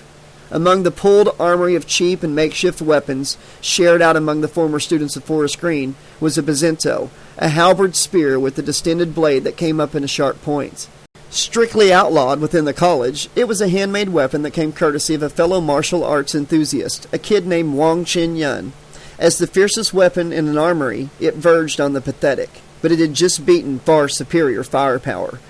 Among the pulled armory of cheap and makeshift weapons shared out among the former students of Forest Green was a Bazento, a halberd spear with a distended blade that came up in a sharp point. Strictly outlawed within the college, it was a handmade weapon that came courtesy of a fellow martial arts enthusiast, a kid named Wong Chin Yun. As the fiercest weapon in an armory, it verged on the pathetic, but it had just beaten far superior firepower.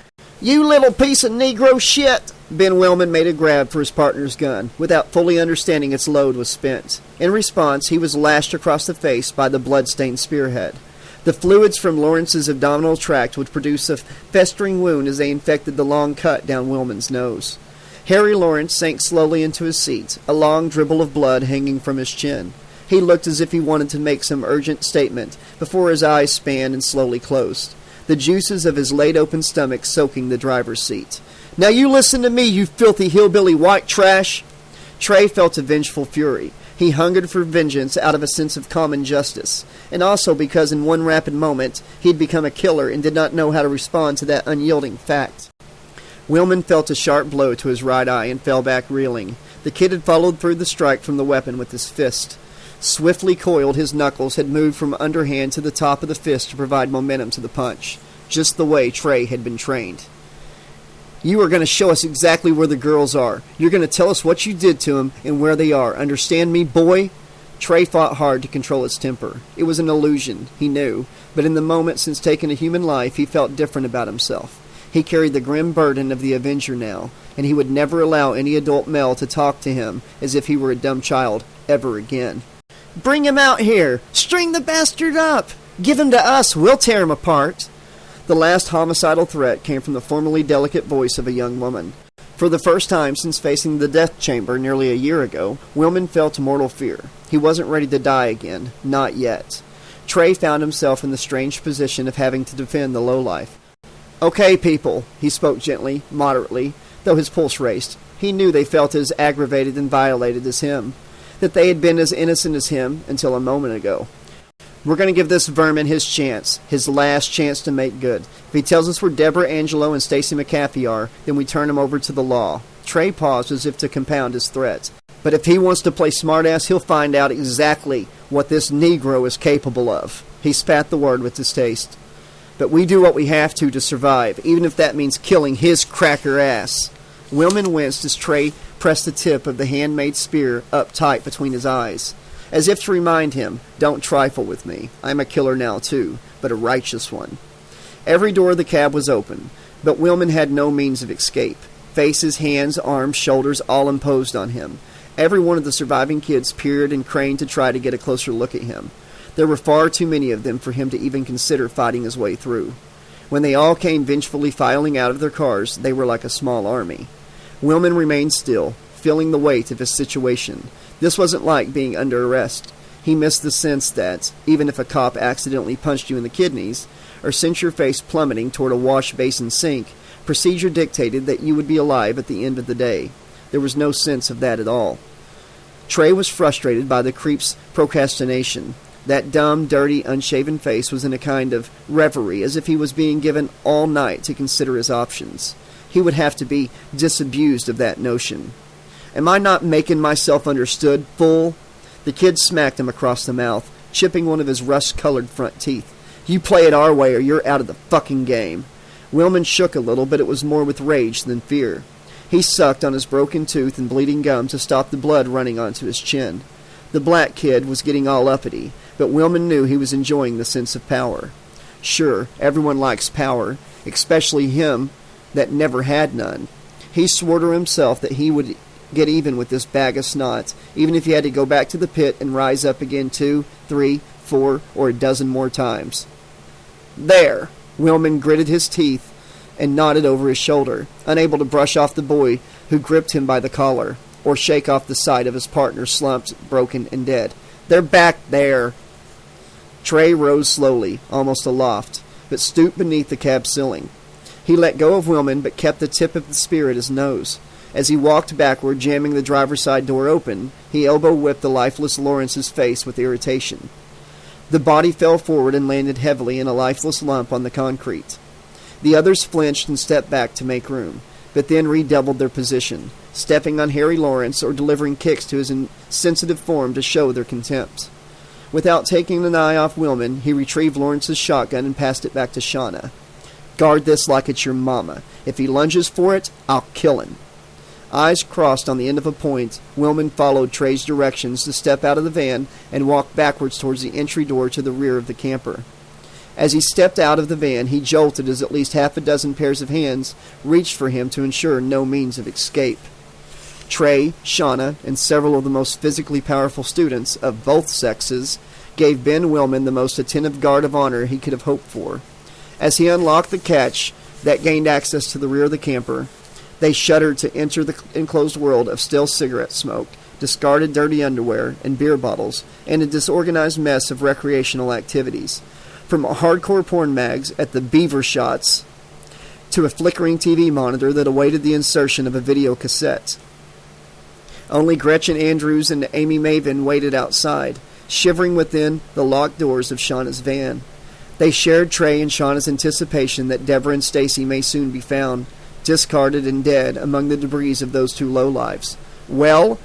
"You little piece of Negro shit!" Ben Wellman made a grab for his partner's gun, without fully understanding its load was spent. In response, he was lashed across the face by the blood-stained spearhead. The fluids from Lawrence's abdominal tract would produce a festering wound as they infected the long cut down Wellman's nose. Harry Lawrence sank slowly into his seat, a long dribble of blood hanging from his chin. He looked as if he wanted to make some urgent statement, before his eyes spanned and slowly closed, the juices of his laid-open stomach soaking the driver's seat. "Now you listen to me, you filthy hillbilly white trash!" Trey felt a vengeful fury. He hungered for vengeance out of a sense of common justice, and also because in one rapid moment he'd become a killer and did not know how to respond to that unyielding fact. Wellman felt a sharp blow to his right eye and fell back reeling. The kid had followed through the strike from the weapon with his fist. Swiftly coiled, his knuckles had moved from underhand to the top of the fist to provide momentum to the punch, just the way Trey had been trained. "You are going to show us exactly where the girls are. You're going to tell us what you did to them and where they are. Understand me, boy?" Trey fought hard to control his temper. It was an illusion, he knew, but in the moment since taking a human life, he felt different about himself. He carried the grim burden of the Avenger now, and he would never allow any adult male to talk to him as if he were a dumb child ever again. "Bring him out here! String the bastard up! Give him to us! We'll tear him apart!" The last homicidal threat came from the formerly delicate voice of a young woman. For the first time since facing the death chamber nearly a year ago, Wellman felt mortal fear. He wasn't ready to die again. Not yet. Trey found himself in the strange position of having to defend the lowlife. "Okay, people," he spoke gently, moderately, though his pulse raced. He knew they felt as aggravated and violated as him, that they had been as innocent as him until a moment ago. "We're going to give this vermin his chance, his last chance to make good. If he tells us where Deborah Angelo and Stacy McAfee are, then we turn him over to the law." Trey paused as if to compound his threat. "But if he wants to play smartass, he'll find out exactly what this Negro is capable of." He spat the word with distaste. "But we do what we have to survive, even if that means killing his cracker ass." Wellman winced as Trey pressed the tip of the handmade spear up tight between his eyes, as if to remind him, "Don't trifle with me. I'm a killer now, too, but a righteous one." Every door of the cab was open, but Wellman had no means of escape. Faces, hands, arms, shoulders, all imposed on him. Every one of the surviving kids peered and craned to try to get a closer look at him. There were far too many of them for him to even consider fighting his way through. When they all came vengefully filing out of their cars, they were like a small army. Wellman remained still, feeling the weight of his situation. This wasn't like being under arrest. He missed the sense that, even if a cop accidentally punched you in the kidneys, or sent your face plummeting toward a wash basin sink, procedure dictated that you would be alive at the end of the day. There was no sense of that at all. Trey was frustrated by the creep's procrastination. That dumb, dirty, unshaven face was in a kind of reverie, as if he was being given all night to consider his options. He would have to be disabused of that notion. "Am I not making myself understood, fool?" The kid smacked him across the mouth, chipping one of his rust-colored front teeth. "You play it our way or you're out of the fucking game." Wellman shook a little, but it was more with rage than fear. He sucked on his broken tooth and bleeding gum to stop the blood running onto his chin. The black kid was getting all uppity, but Wellman knew he was enjoying the sense of power. Sure, everyone likes power, especially him that never had none. He swore to himself that he would get even with this bag of snot, even if he had to go back to the pit and rise up again 2, 3, 4, or a dozen more times. "There!" Wellman gritted his teeth and nodded over his shoulder, unable to brush off the boy who gripped him by the collar, or shake off the sight of his partner slumped, broken, and dead. "They're back there!" Trey rose slowly, almost aloft, but stooped beneath the cab ceiling. He let go of Wellman, but kept the tip of the spear at his nose. As he walked backward, jamming the driver's side door open, he elbow-whipped the lifeless Lawrence's face with irritation. The body fell forward and landed heavily in a lifeless lump on the concrete. The others flinched and stepped back to make room, but then redoubled their position, stepping on Harry Lawrence or delivering kicks to his insensitive form to show their contempt. Without taking an eye off Wellman, he retrieved Lawrence's shotgun and passed it back to Shauna. "Guard this like it's your mama. If he lunges for it, I'll kill him." Eyes crossed on the end of a point, Wellman followed Trey's directions to step out of the van and walk backwards towards the entry door to the rear of the camper. As he stepped out of the van, he jolted as at least half a dozen pairs of hands reached for him to ensure no means of escape. Trey, Shauna, and several of the most physically powerful students of both sexes gave Ben Willman the most attentive guard of honor he could have hoped for. As he unlocked the catch that gained access to the rear of the camper, they shuddered to enter the enclosed world of still cigarette smoke, discarded dirty underwear and beer bottles, and a disorganized mess of recreational activities. From hardcore porn mags at the Beaver Shots to a flickering TV monitor that awaited the insertion of a video cassette. Only Gretchen Andrews and Amy Maven waited outside, shivering within the locked doors of Shauna's van. They shared Trey and Shauna's anticipation that Deborah and Stacy may soon be found, discarded and dead among the debris of those two lowlives. Well,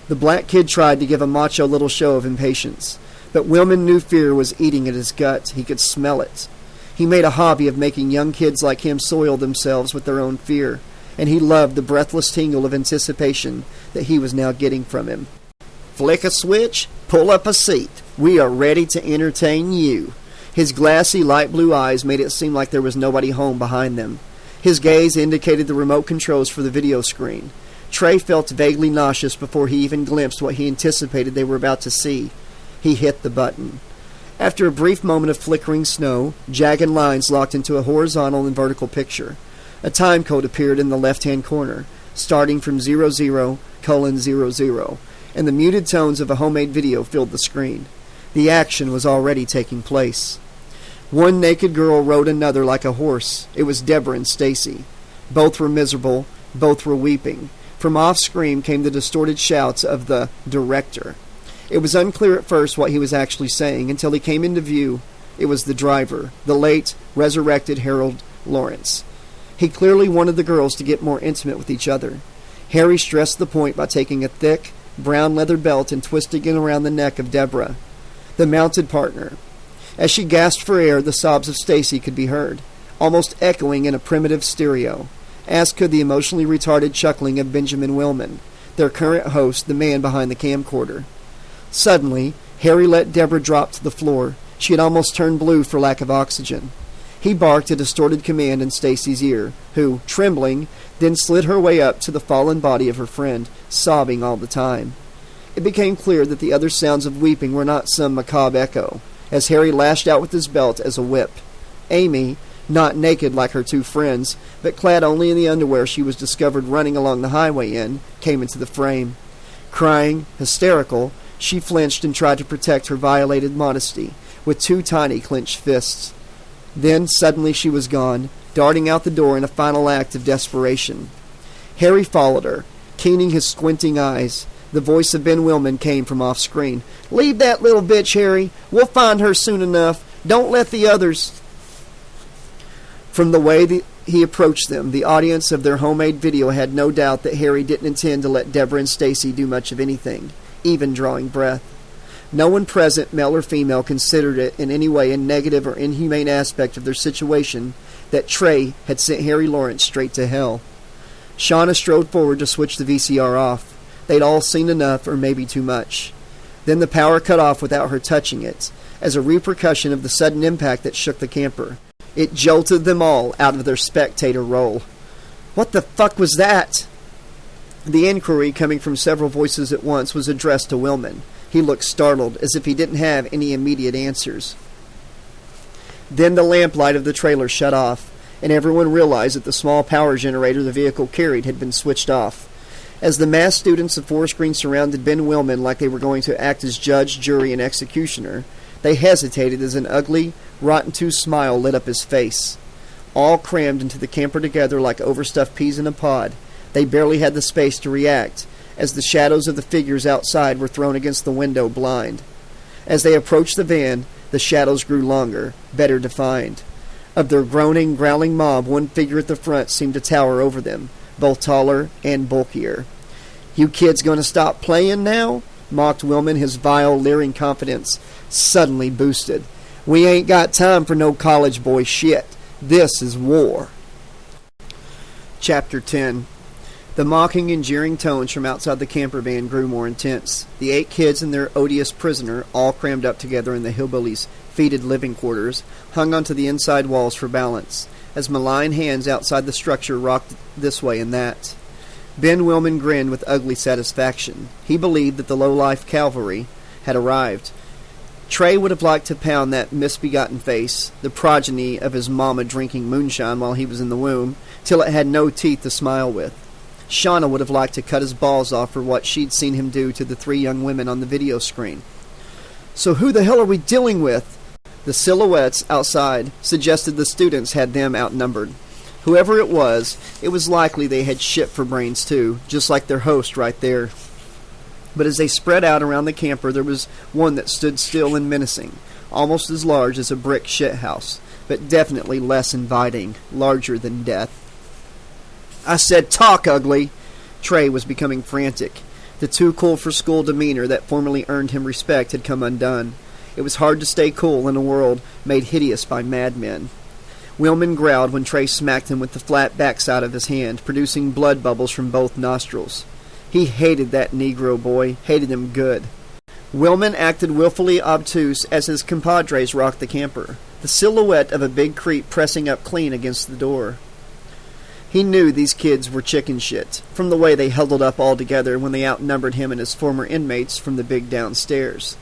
the black kid tried to give a macho little show of impatience, but Willman knew fear was eating at his gut. He could smell it. He made a hobby of making young kids like him soil themselves with their own fear, and he loved the breathless tingle of anticipation that he was now getting from him. Flick a switch, pull up a seat. We are ready to entertain you. His glassy light blue eyes made it seem like there was nobody home behind them. His gaze indicated the remote controls for the video screen. Trey felt vaguely nauseous before he even glimpsed what he anticipated they were about to see. He hit the button. After a brief moment of flickering snow, jagged lines locked into a horizontal and vertical picture. A time code appeared in the left-hand corner, starting from 00:00, and the muted tones of a homemade video filled the screen. The action was already taking place. One naked girl rode another like a horse. It was Deborah and Stacy. Both were miserable. Both were weeping. From off-screen came the distorted shouts of the director. It was unclear at first what he was actually saying until he came into view. It was the driver, the late, resurrected Harold Lawrence. He clearly wanted the girls to get more intimate with each other. Harry stressed the point by taking a thick, brown leather belt and twisting it around the neck of Deborah, the mounted partner. As she gasped for air, the sobs of Stacy could be heard, almost echoing in a primitive stereo, as could the emotionally retarded chuckling of Benjamin Willman, their current host, the man behind the camcorder. Suddenly, Harry let Deborah drop to the floor. She had almost turned blue for lack of oxygen. He barked a distorted command in Stacy's ear, who, trembling, then slid her way up to the fallen body of her friend, sobbing all the time. It became clear that the other sounds of weeping were not some macabre echo, as Harry lashed out with his belt as a whip. Amy, not naked like her two friends, but clad only in the underwear she was discovered running along the highway in, came into the frame. Crying, hysterical, she flinched and tried to protect her violated modesty with two tiny clenched fists. Then, suddenly she was gone, darting out the door in a final act of desperation. Harry followed her, keening his squinting eyes. The voice of Ben Willman came from off-screen. "Leave that little bitch, Harry. We'll find her soon enough. Don't let the others..." From the way he approached them, the audience of their homemade video had no doubt that Harry didn't intend to let Deborah and Stacy do much of anything, even drawing breath. No one present, male or female, considered it in any way a negative or inhumane aspect of their situation that Trey had sent Harry Lawrence straight to hell. Shauna strode forward to switch the VCR off. They'd all seen enough, or maybe too much. Then the power cut off without her touching it, as a repercussion of the sudden impact that shook the camper. It jolted them all out of their spectator role. "What the fuck was that?" The inquiry, coming from several voices at once, was addressed to Willman. He looked startled, as if he didn't have any immediate answers. Then the lamplight of the trailer shut off, and everyone realized that the small power generator the vehicle carried had been switched off. As the masked students of Forest Green surrounded Ben Willman like they were going to act as judge, jury, and executioner, they hesitated as an ugly, rotten-toothed smile lit up his face. All crammed into the camper together like overstuffed peas in a pod, they barely had the space to react, as the shadows of the figures outside were thrown against the window blind. As they approached the van, the shadows grew longer, better defined. Of their groaning, growling mob, one figure at the front seemed to tower over them, both taller and bulkier. "You kids gonna stop playing now?" mocked Willman, his vile, leering confidence suddenly boosted. "We ain't got time for no college boy shit. This is war." Chapter 10. The mocking and jeering tones from outside the camper van grew more intense. The 8 kids and their odious prisoner, all crammed up together in the hillbilly's fetid living quarters, hung onto the inside walls for balance, as malign hands outside the structure rocked this way and that. Ben Willman grinned with ugly satisfaction. He believed that the low-life cavalry had arrived. Trey would have liked to pound that misbegotten face, the progeny of his mama drinking moonshine while he was in the womb, till it had no teeth to smile with. Shauna would have liked to cut his balls off for what she'd seen him do to the 3 young women on the video screen. So who the hell are we dealing with? The silhouettes outside suggested the students had them outnumbered. Whoever it was likely they had shit for brains too, just like their host right there. But as they spread out around the camper, there was one that stood still and menacing, almost as large as a brick shithouse, but definitely less inviting, larger than death. I said, talk, ugly! Trey was becoming frantic. The too-cool-for-school demeanor that formerly earned him respect had come undone. It was hard to stay cool in a world made hideous by madmen. Willman growled when Trey smacked him with the flat backside of his hand, producing blood bubbles from both nostrils. He hated that Negro boy, hated him good. Willman acted willfully obtuse as his compadres rocked the camper, the silhouette of a big creep pressing up clean against the door. He knew these kids were chicken shit, from the way they huddled up all together when they outnumbered him and his former inmates from the big downstairs.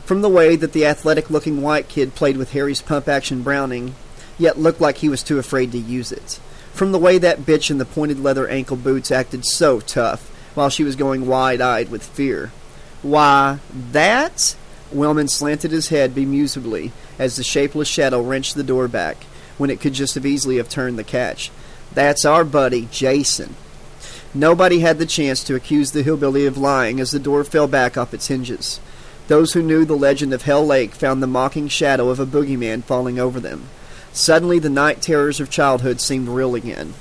From the way that the athletic-looking white kid played with Harry's pump-action Browning, yet looked like he was too afraid to use it. From the way that bitch in the pointed leather ankle boots acted so tough, while she was going wide-eyed with fear. Why, that? Willman slanted his head bemusedly as the shapeless shadow wrenched the door back, when it could just as easily have turned the catch. That's our buddy, Jason. Nobody had the chance to accuse the hillbilly of lying as the door fell back off its hinges. Those who knew the legend of Hell Lake found the mocking shadow of a boogeyman falling over them. Suddenly the night terrors of childhood seemed real again.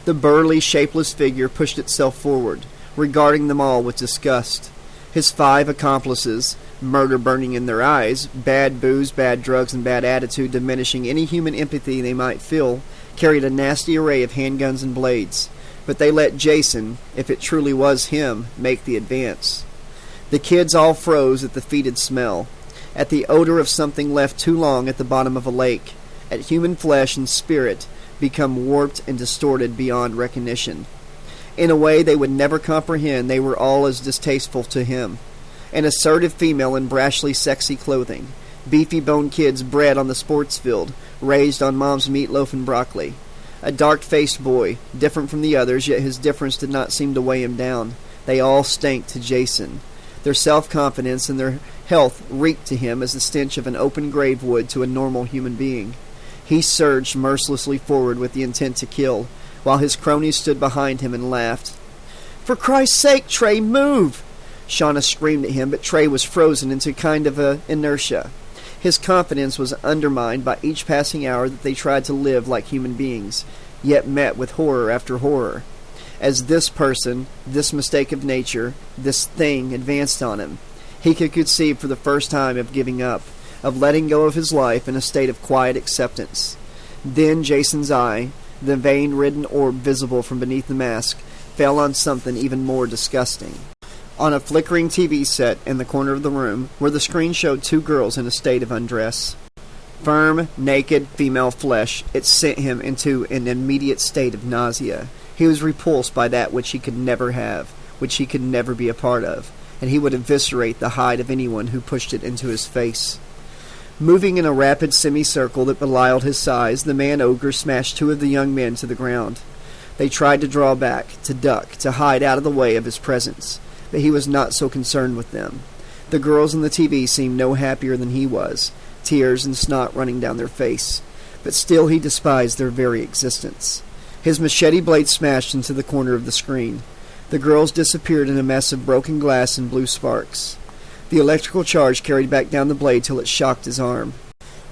The burly, shapeless figure pushed itself forward, regarding them all with disgust. His 5 accomplices, murder burning in their eyes, bad booze, bad drugs, and bad attitude diminishing any human empathy they might feel, carried a nasty array of handguns and blades. But they let Jason, if it truly was him, make the advance. The kids all froze at the fetid smell, at the odor of something left too long at the bottom of a lake, at human flesh and spirit become warped and distorted beyond recognition. In a way they would never comprehend, they were all as distasteful to him. An assertive female in brashly sexy clothing, beefy-boned kids bred on the sports field, raised on mom's meatloaf and broccoli. A dark-faced boy, different from the others, yet his difference did not seem to weigh him down. They all stank to Jason. Their self-confidence and their health reeked to him as the stench of an open grave would to a normal human being. He surged mercilessly forward with the intent to kill, while his cronies stood behind him and laughed. "For Christ's sake, Trey, move!" Shauna screamed at him, but Trey was frozen into kind of a inertia. His confidence was undermined by each passing hour that they tried to live like human beings, yet met with horror after horror. As this person, this mistake of nature, this thing advanced on him, he could conceive for the first time of giving up, of letting go of his life in a state of quiet acceptance. Then Jason's eye, the vein-ridden orb visible from beneath the mask, fell on something even more disgusting. On a flickering TV set in the corner of the room, where the screen showed 2 girls in a state of undress. Firm, naked, female flesh, it sent him into an immediate state of nausea. He was repulsed by that which he could never have, which he could never be a part of, and he would eviscerate the hide of anyone who pushed it into his face. Moving in a rapid semicircle that belied his size, the man-ogre smashed 2 of the young men to the ground. They tried to draw back, to duck, to hide out of the way of his presence, but he was not so concerned with them. The girls on the TV seemed no happier than he was, tears and snot running down their face, but still he despised their very existence. His machete blade smashed into the corner of the screen. The girls disappeared in a mess of broken glass and blue sparks. The electrical charge carried back down the blade till it shocked his arm.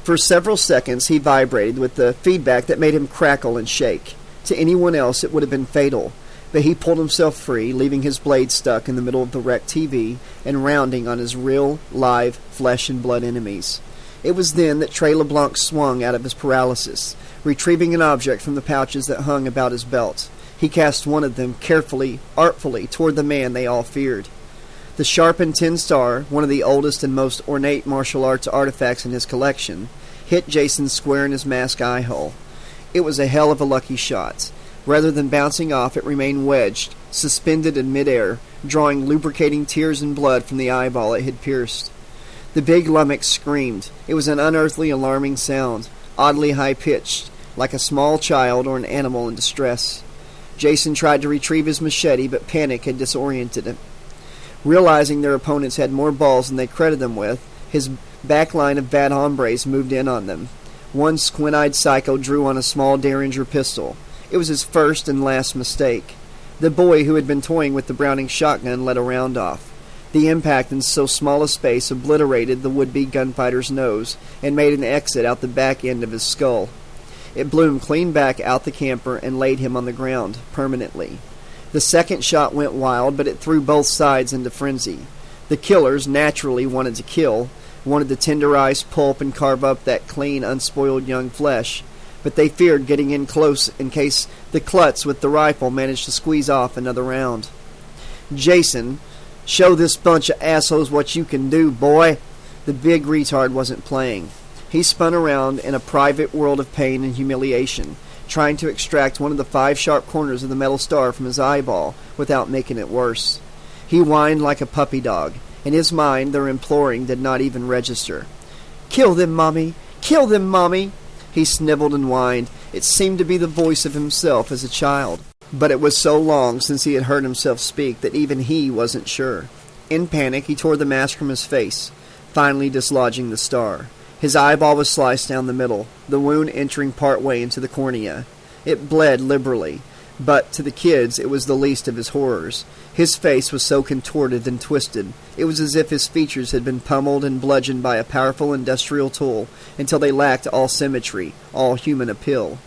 For several seconds he vibrated with the feedback that made him crackle and shake. To anyone else it would have been fatal, but he pulled himself free, leaving his blade stuck in the middle of the wrecked TV and rounding on his real, live, flesh and blood enemies. It was then that Trey LeBlanc swung out of his paralysis, retrieving an object from the pouches that hung about his belt. He cast one of them carefully, artfully, toward the man they all feared. The sharpened tin star, one of the oldest and most ornate martial arts artifacts in his collection, hit Jason square in his mask eye hole. It was a hell of a lucky shot. Rather than bouncing off, it remained wedged, suspended in midair, drawing lubricating tears and blood from the eyeball it had pierced. The big lummox screamed. It was an unearthly, alarming sound, oddly high-pitched, like a small child or an animal in distress. Jason tried to retrieve his machete, but panic had disoriented him. Realizing their opponents had more balls than they credited them with, his back line of bad hombres moved in on them. One squint-eyed psycho drew on a small Derringer pistol. It was his first and last mistake. The boy who had been toying with the Browning shotgun let a round off. The impact in so small a space obliterated the would-be gunfighter's nose and made an exit out the back end of his skull. It blew him clean back out the camper and laid him on the ground, permanently. The second shot went wild, but it threw both sides into frenzy. The killers naturally wanted to kill, wanted to tenderize, pulp, and carve up that clean, unspoiled young flesh, but they feared getting in close in case the klutz with the rifle managed to squeeze off another round. Jason, show this bunch of assholes what you can do, boy. The big retard wasn't playing. He spun around in a private world of pain and humiliation, trying to extract one of the 5 sharp corners of the metal star from his eyeball without making it worse. He whined like a puppy dog. In his mind, their imploring did not even register. "Kill them, Mommy! Kill them, Mommy!" He sniveled and whined. It seemed to be the voice of himself as a child. But it was so long since he had heard himself speak that even he wasn't sure. In panic, he tore the mask from his face, finally dislodging the star. His eyeball was sliced down the middle, the wound entering part way into the cornea. It bled liberally, but to the kids it was the least of his horrors. His face was so contorted and twisted, it was as if his features had been pummeled and bludgeoned by a powerful industrial tool until they lacked all symmetry, all human appeal.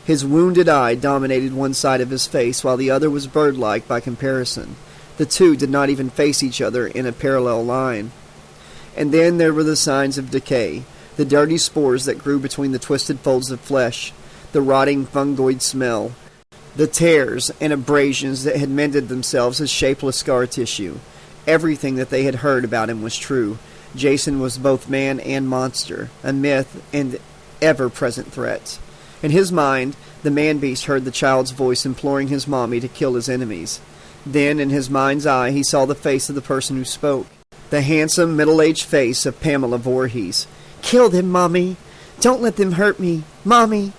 His wounded eye dominated one side of his face, while the other was bird-like by comparison. The two did not even face each other in a parallel line. And then there were the signs of decay, the dirty spores that grew between the twisted folds of flesh, the rotting fungoid smell, the tears and abrasions that had mended themselves as shapeless scar tissue. Everything that they had heard about him was true. Jason was both man and monster, a myth and ever-present threat. In his mind, the man-beast heard the child's voice imploring his mommy to kill his enemies. Then, in his mind's eye, he saw the face of the person who spoke. The handsome, middle-aged face of Pamela Voorhees. "Kill them, Mommy! Don't let them hurt me! Mommy!"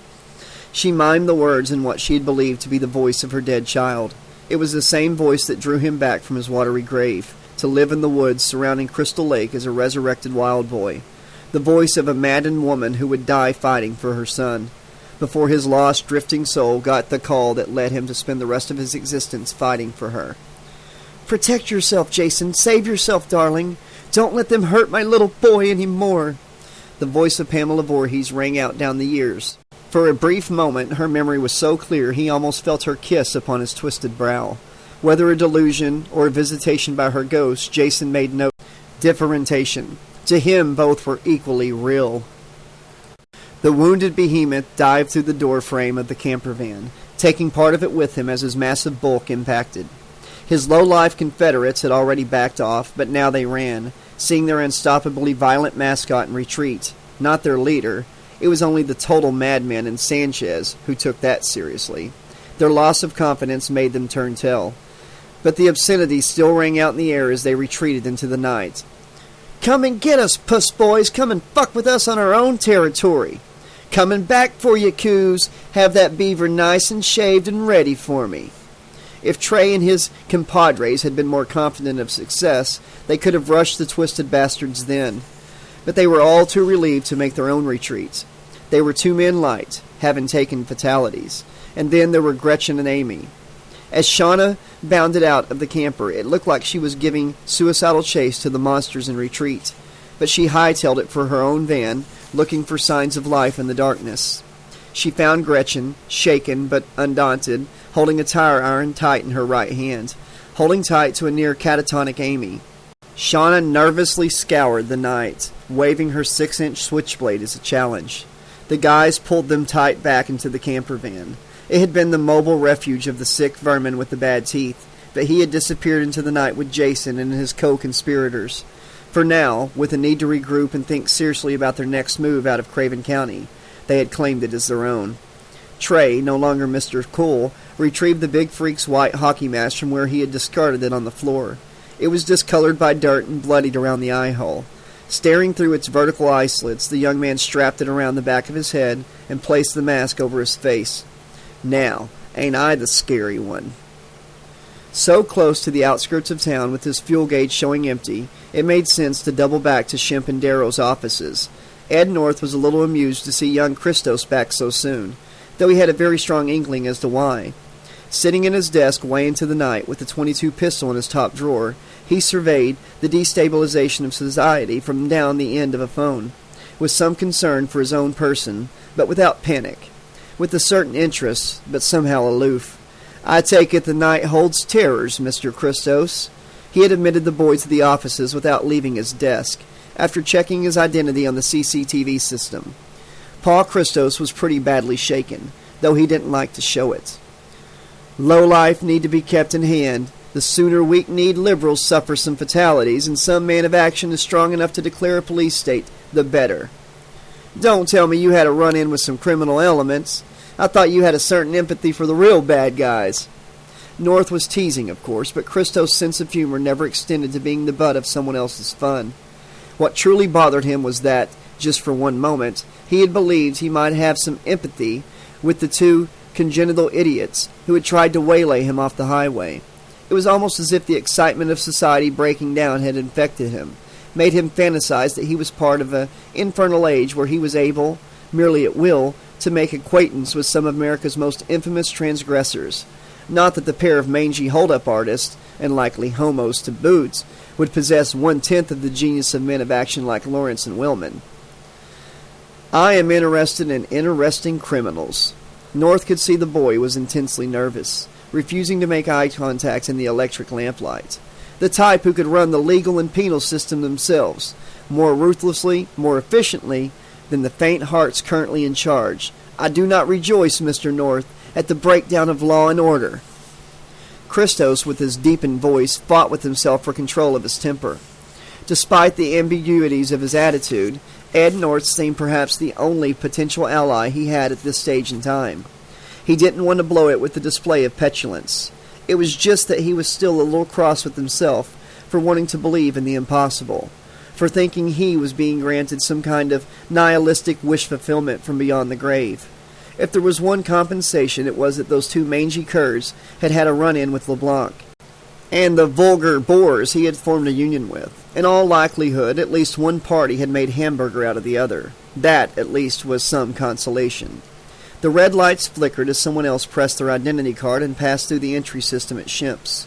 She mimed the words in what she had believed to be the voice of her dead child. It was the same voice that drew him back from his watery grave, to live in the woods surrounding Crystal Lake as a resurrected wild boy. The voice of a maddened woman who would die fighting for her son, before his lost, drifting soul got the call that led him to spend the rest of his existence fighting for her. "Protect yourself, Jason. Save yourself, darling. Don't let them hurt my little boy any more." The voice of Pamela Voorhees rang out down the years. For a brief moment, her memory was so clear he almost felt her kiss upon his twisted brow. Whether a delusion or a visitation by her ghost, Jason made no differentiation. To him, both were equally real. The wounded behemoth dived through the door frame of the camper van, taking part of it with him as his massive bulk impacted. His low-life Confederates had already backed off, but now they ran, seeing their unstoppably violent mascot in retreat, not their leader. It was only the total madman in Sanchez who took that seriously. Their loss of confidence made them turn tail. But the obscenity still rang out in the air as they retreated into the night. "Come and get us, puss boys! Come and fuck with us on our own territory! Coming back for you, coos! Have that beaver nice and shaved and ready for me!" If Trey and his compadres had been more confident of success, they could have rushed the twisted bastards then. But they were all too relieved to make their own retreats. They were 2 men light, having taken fatalities. And then there were Gretchen and Amy. As Shauna bounded out of the camper, it looked like she was giving suicidal chase to the monsters in retreat. But she hightailed it for her own van, looking for signs of life in the darkness. She found Gretchen, shaken but undaunted, holding a tire iron tight in her right hand, holding tight to a near catatonic Amy. Shauna nervously scoured the night, waving her 6-inch switchblade as a challenge. The guys pulled them tight back into the camper van. It had been the mobile refuge of the sick vermin with the bad teeth, but he had disappeared into the night with Jason and his co-conspirators. For now, with a need to regroup and think seriously about their next move out of Craven County, they had claimed it as their own. Trey, no longer Mr. Cool, retrieved the big freak's white hockey mask from where he had discarded it on the floor. It was discolored by dirt and bloodied around the eye hole. Staring through its vertical eye slits, the young man strapped it around the back of his head and placed the mask over his face. Now, ain't I the scary one? So close to the outskirts of town, with his fuel gauge showing empty, it made sense to double back to Shemp and Darrow's offices. Ed North was a little amused to see young Christos back so soon, though he had a very strong inkling as to why. Sitting in his desk way into the night with the .22 pistol in his top drawer, he surveyed the destabilization of society from down the end of a phone, with some concern for his own person, but without panic, with a certain interest, but somehow aloof. "I take it the night holds terrors, Mr. Christos." He had admitted the boys to the offices without leaving his desk, after checking his identity on the CCTV system. Paul Christos was pretty badly shaken, though he didn't like to show it. "Lowlife need to be kept in hand. The sooner weak-kneed liberals suffer some fatalities and some man of action is strong enough to declare a police state, the better." "Don't tell me you had a run-in with some criminal elements. I thought you had a certain empathy for the real bad guys." North was teasing, of course, but Christos' sense of humor never extended to being the butt of someone else's fun. What truly bothered him was that, just for one moment, he had believed he might have some empathy with the two congenital idiots who had tried to waylay him off the highway. It was almost as if the excitement of society breaking down had infected him, made him fantasize that he was part of an infernal age where he was able, merely at will, to make acquaintance with some of America's most infamous transgressors. Not that the pair of mangy hold-up artists, and likely homos to boots, would possess 1/10 of the genius of men of action like Lawrence and Wellman. "I am interested in interesting criminals." North could see the boy was intensely nervous, refusing to make eye contact in the electric lamplight. The type who could run the legal and penal system themselves, more ruthlessly, more efficiently, than the faint hearts currently in charge. "I do not rejoice, Mr. North, at the breakdown of law and order." Christos, with his deepened voice, fought with himself for control of his temper. Despite the ambiguities of his attitude, Ed North seemed perhaps the only potential ally he had at this stage in time. He didn't want to blow it with a display of petulance. It was just that he was still a little cross with himself for wanting to believe in the impossible, for thinking he was being granted some kind of nihilistic wish fulfillment from beyond the grave. If there was one compensation, it was that those two mangy curs had had a run-in with LeBlanc, and the vulgar boors he had formed a union with. In all likelihood, at least one party had made hamburger out of the other. That, at least, was some consolation. The red lights flickered as someone else pressed their identity card and passed through the entry system at Shemp's.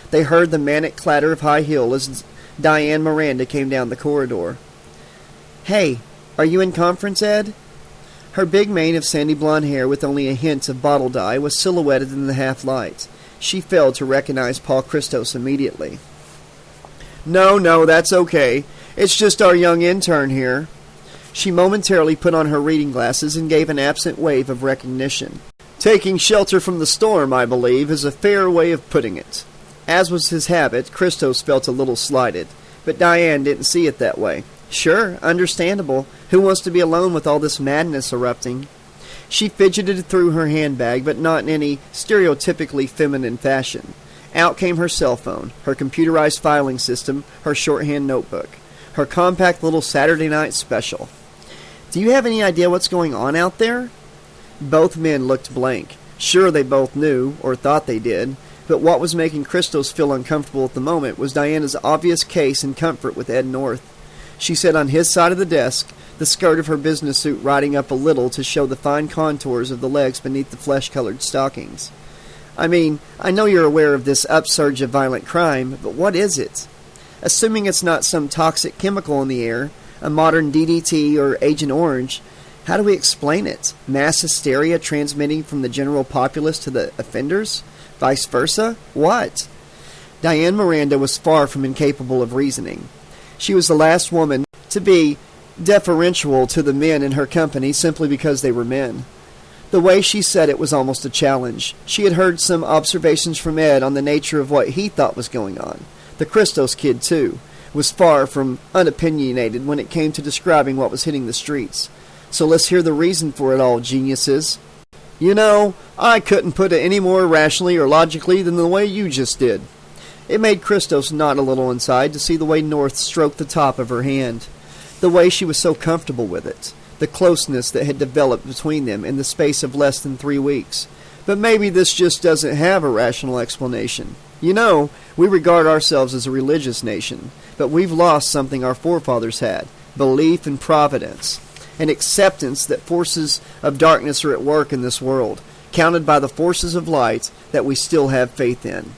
They heard the manic clatter of high heel as Diane Miranda came down the corridor. "Hey, are you in conference, Ed?" Her big mane of sandy blonde hair with only a hint of bottle dye was silhouetted in the half-light. She failed to recognize Paul Christos immediately. No, that's okay. It's just our young intern here." She momentarily put on her reading glasses and gave an absent wave of recognition. "Taking shelter from the storm, I believe, is a fair way of putting it." As was his habit, Christos felt a little slighted, but Diane didn't see it that way. "Sure, understandable. Who wants to be alone with all this madness erupting?" She fidgeted through her handbag, but not in any stereotypically feminine fashion. Out came her cell phone, her computerized filing system, her shorthand notebook, her compact little Saturday night special. "Do you have any idea what's going on out there?" Both men looked blank. Sure, they both knew, or thought they did, but what was making Christos feel uncomfortable at the moment was Diana's obvious case and comfort with Ed North. She sat on his side of the desk, the skirt of her business suit riding up a little to show the fine contours of the legs beneath the flesh-colored stockings. "I mean, I know you're aware of this upsurge of violent crime, but what is it? Assuming it's not some toxic chemical in the air, a modern DDT or Agent Orange, how do we explain it? Mass hysteria transmitting from the general populace to the offenders? Vice versa? What?" Diane Miranda was far from incapable of reasoning. She was the last woman to be deferential to the men in her company simply because they were men. The way she said it was almost a challenge. She had heard some observations from Ed on the nature of what he thought was going on. The Christos kid, too, was far from unopinionated when it came to describing what was hitting the streets. So let's hear the reason for it all, geniuses. You know, I couldn't put it any more rationally or logically than the way you just did. It made Christos nod a little inside to see the way North stroked the top of her hand. The way she was so comfortable with it. The closeness that had developed between them in the space of less than 3 weeks. But maybe this just doesn't have a rational explanation. You know, we regard ourselves as a religious nation, but we've lost something our forefathers had, belief in providence, an acceptance that forces of darkness are at work in this world, countered by the forces of light that we still have faith in.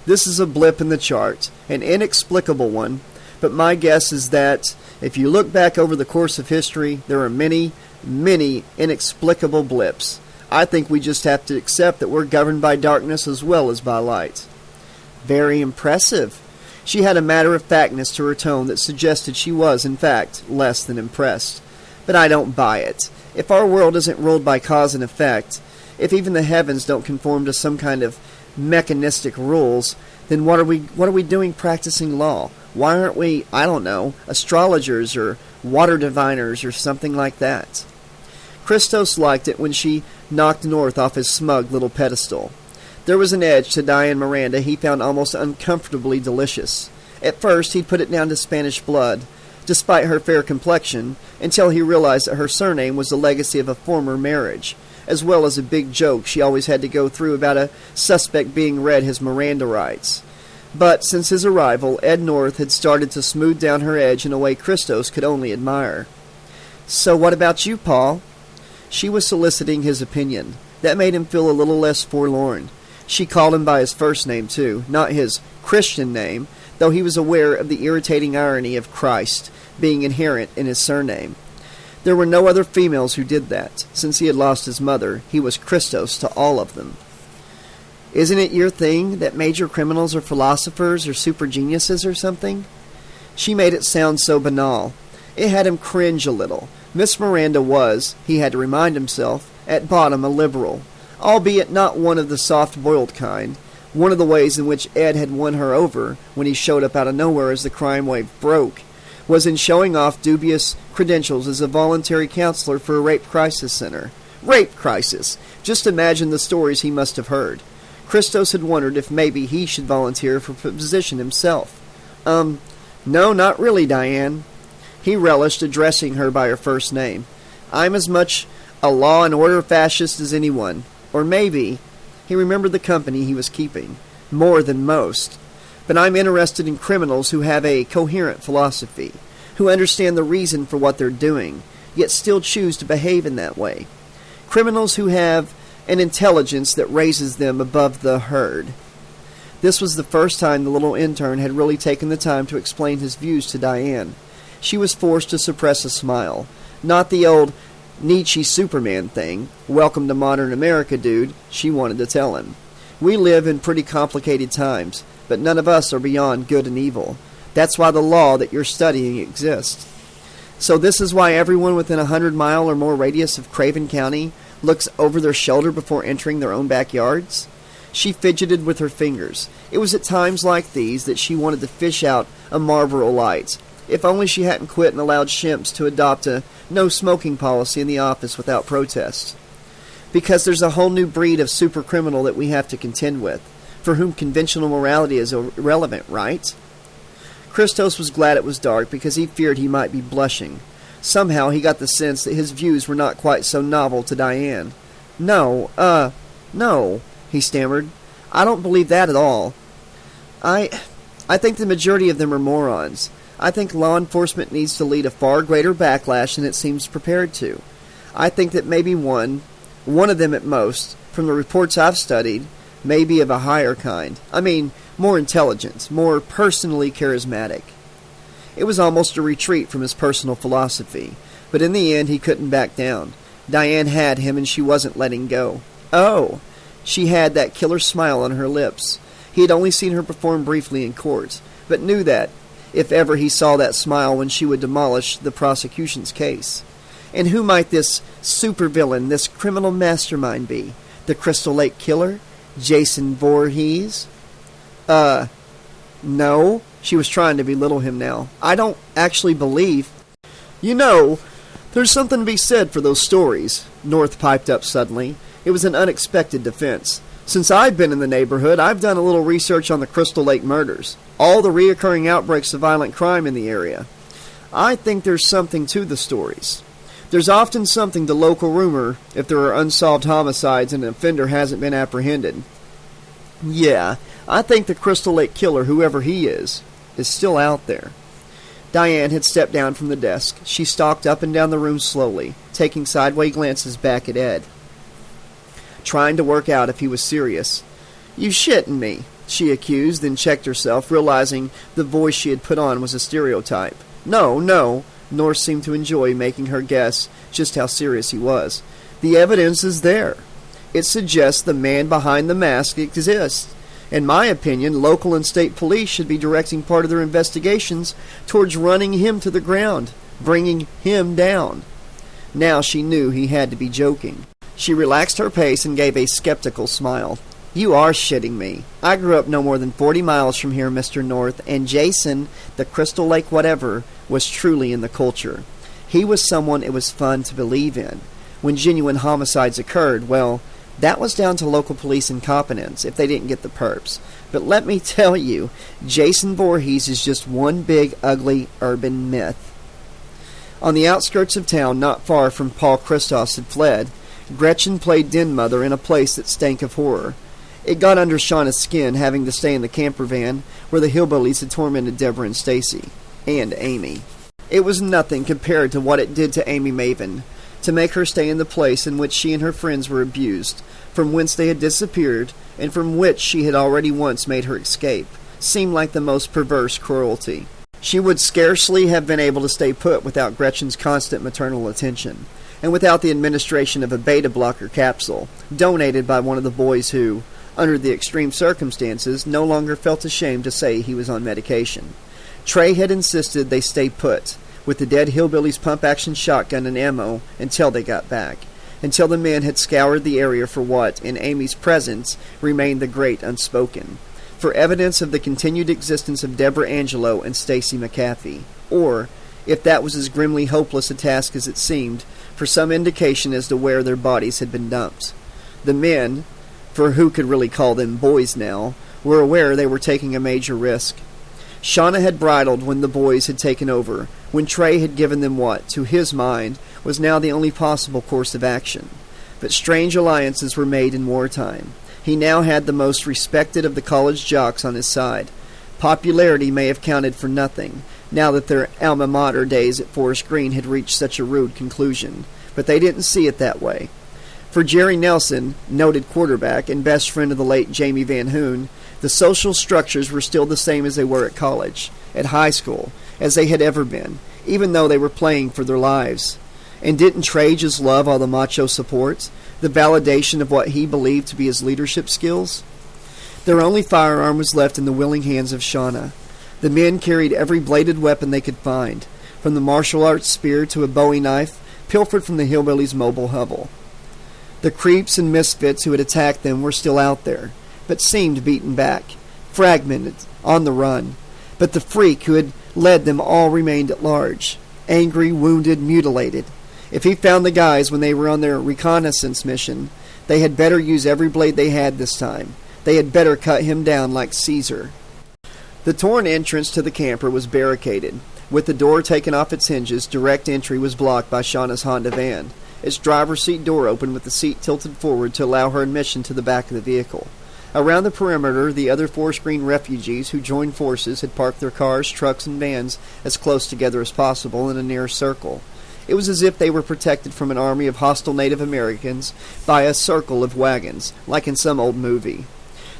This is a blip in the chart, an inexplicable one, but my guess is that if you look back over the course of history, there are many, many inexplicable blips. I think we just have to accept that we're governed by darkness as well as by light. Very impressive. She had a matter-of-factness to her tone that suggested she was, in fact, less than impressed. But I don't buy it. If our world isn't ruled by cause and effect, if even the heavens don't conform to some kind of mechanistic rules, then what are we doing practicing law? Why aren't we, I don't know, astrologers or water diviners or something like that? Christos liked it when she knocked North off his smug little pedestal. There was an edge to Diane Miranda he found almost uncomfortably delicious. At first he'd put it down to Spanish blood, despite her fair complexion, until he realized that her surname was the legacy of a former marriage, as well as a big joke she always had to go through about a suspect being read his Miranda rights. But since his arrival, Ed North had started to smooth down her edge in a way Christos could only admire. So what about you, Paul? She was soliciting his opinion. That made him feel a little less forlorn. She called him by his first name, too, not his Christian name, though he was aware of the irritating irony of Christ being inherent in his surname. There were no other females who did that. Since he had lost his mother, he was Christos to all of them. Isn't it your thing that major criminals are philosophers or super geniuses or something? She made it sound so banal. It had him cringe a little. Miss Miranda was, he had to remind himself, at bottom a liberal, albeit not one of the soft-boiled kind. One of the ways in which Ed had won her over, when he showed up out of nowhere as the crime wave broke, was in showing off dubious credentials as a voluntary counselor for a rape crisis center. Rape crisis! Just imagine the stories he must have heard. Christos had wondered if maybe he should volunteer for the position himself. No, not really, Diane. He relished addressing her by her first name. I'm as much a law and order fascist as anyone. Or maybe, he remembered the company he was keeping, more than most. But I'm interested in criminals who have a coherent philosophy, who understand the reason for what they're doing, yet still choose to behave in that way. Criminals who have an intelligence that raises them above the herd. This was the first time the little intern had really taken the time to explain his views to Diane. She was forced to suppress a smile. Not the old Nietzsche Superman thing, welcome to modern America, dude, she wanted to tell him. We live in pretty complicated times, but none of us are beyond good and evil. That's why the law that you're studying exists. So this is why everyone within 100-mile or more radius of Craven County looks over their shoulder before entering their own backyards? She fidgeted with her fingers. It was at times like these that she wanted to fish out a Marlboro Light. If only she hadn't quit and allowed Shimps to adopt a no-smoking policy in the office without protest. Because there's a whole new breed of super criminal that we have to contend with, for whom conventional morality is irrelevant, right? Christos was glad it was dark because he feared he might be blushing. Somehow he got the sense that his views were not quite so novel to Diane. No, he stammered. I don't believe that at all. I think the majority of them are morons. I think law enforcement needs to lead a far greater backlash than it seems prepared to. I think that maybe one of them at most, from the reports I've studied, may be of a higher kind. I mean, more intelligent, more personally charismatic. It was almost a retreat from his personal philosophy, but in the end he couldn't back down. Diane had him and she wasn't letting go. Oh! She had that killer smile on her lips. He had only seen her perform briefly in court, but knew that, if ever he saw that smile when she would demolish the prosecution's case. And who might this supervillain, this criminal mastermind be? The Crystal Lake Killer? Jason Voorhees? No. She was trying to belittle him now. I don't actually believe... You know, there's something to be said for those stories, North piped up suddenly. It was an unexpected defense. Since I've been in the neighborhood, I've done a little research on the Crystal Lake murders, all the reoccurring outbreaks of violent crime in the area. I think there's something to the stories. There's often something to local rumor if there are unsolved homicides and an offender hasn't been apprehended. Yeah, I think the Crystal Lake Killer, whoever he is still out there. Diane had stepped down from the desk. She stalked up and down the room slowly, taking sideways glances back at Ed, trying to work out if he was serious. "You shitting me," she accused, then checked herself, realizing the voice she had put on was a stereotype. No, North seemed to enjoy making her guess just how serious he was. "The evidence is there. It suggests the man behind the mask exists. In my opinion, local and state police should be directing part of their investigations towards running him to the ground, bringing him down." Now she knew he had to be joking. She relaxed her pace and gave a skeptical smile. "You are shitting me. I grew up no more than 40 miles from here, Mr. North, and Jason, the Crystal Lake whatever, was truly in the culture. He was someone it was fun to believe in. When genuine homicides occurred, well, that was down to local police incompetence if they didn't get the perps. But let me tell you, Jason Voorhees is just one big, ugly, urban myth." On the outskirts of town, not far from Paul Christos had fled, Gretchen played den mother in a place that stank of horror. It got under Shauna's skin having to stay in the camper van where the hillbillies had tormented Deborah and Stacy. And Amy. It was nothing compared to what it did to Amy Maven, to make her stay in the place in which she and her friends were abused, from whence they had disappeared, and from which she had already once made her escape, seemed like the most perverse cruelty. She would scarcely have been able to stay put without Gretchen's constant maternal attention, and without the administration of a beta-blocker capsule, donated by one of the boys who, under the extreme circumstances, no longer felt ashamed to say he was on medication. Trey had insisted they stay put, with the dead hillbillies' pump-action shotgun and ammo, until they got back, until the men had scoured the area for what, in Amy's presence, remained the great unspoken, for evidence of the continued existence of Deborah Angelo and Stacy McAfee, or, if that was as grimly hopeless a task as it seemed, for some indication as to where their bodies had been dumped. The men, for who could really call them boys now, were aware they were taking a major risk. Shauna had bridled when the boys had taken over, when Trey had given them what, to his mind, was now the only possible course of action. But strange alliances were made in wartime. He now had the most respected of the college jocks on his side. Popularity may have counted for nothing, now that their alma mater days at Forest Green had reached such a rude conclusion, but they didn't see it that way. For Jerry Nelson, noted quarterback and best friend of the late Jamie Van Hoon, the social structures were still the same as they were at college, at high school, as they had ever been, even though they were playing for their lives. And didn't Trey just love all the macho support, the validation of what he believed to be his leadership skills? Their only firearm was left in the willing hands of Shauna. The men carried every bladed weapon they could find, from the martial arts spear to a Bowie knife, pilfered from the hillbillies' mobile hovel. The creeps and misfits who had attacked them were still out there, but seemed beaten back, fragmented, on the run. But the freak who had led them all remained at large, angry, wounded, mutilated. If he found the guys when they were on their reconnaissance mission, they had better use every blade they had this time. They had better cut him down like Caesar. The torn entrance to the camper was barricaded. With the door taken off its hinges, direct entry was blocked by Shauna's Honda van. Its driver's seat door opened with the seat tilted forward to allow her admission to the back of the vehicle. Around the perimeter, the other Forest Green refugees who joined forces had parked their cars, trucks, and vans as close together as possible in a near circle. It was as if they were protected from an army of hostile Native Americans by a circle of wagons, like in some old movie.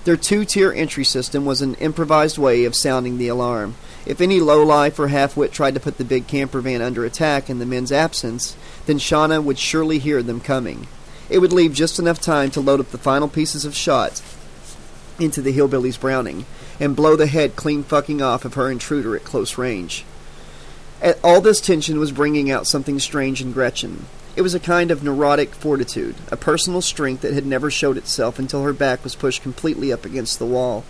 Their two-tier entry system was an improvised way of sounding the alarm. If any lowlife or half-wit tried to put the big camper van under attack in the men's absence, then Shauna would surely hear them coming. It would leave just enough time to load up the final pieces of shot into the hillbilly's Browning, and blow the head clean fucking off of her intruder at close range. All this tension was bringing out something strange in Gretchen. It was a kind of neurotic fortitude, a personal strength that had never showed itself until her back was pushed completely up against the wall.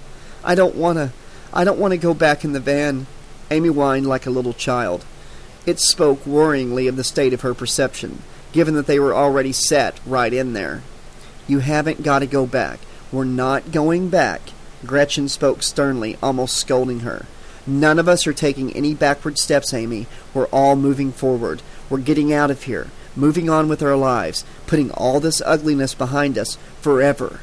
I don't want to go back in the van," Amy whined like a little child. It spoke worryingly of the state of her perception, given that they were already set right in there. "You haven't got to go back. We're not going back." Gretchen spoke sternly, almost scolding her. "None of us are taking any backward steps, Amy. We're all moving forward. We're getting out of here, moving on with our lives, putting all this ugliness behind us forever."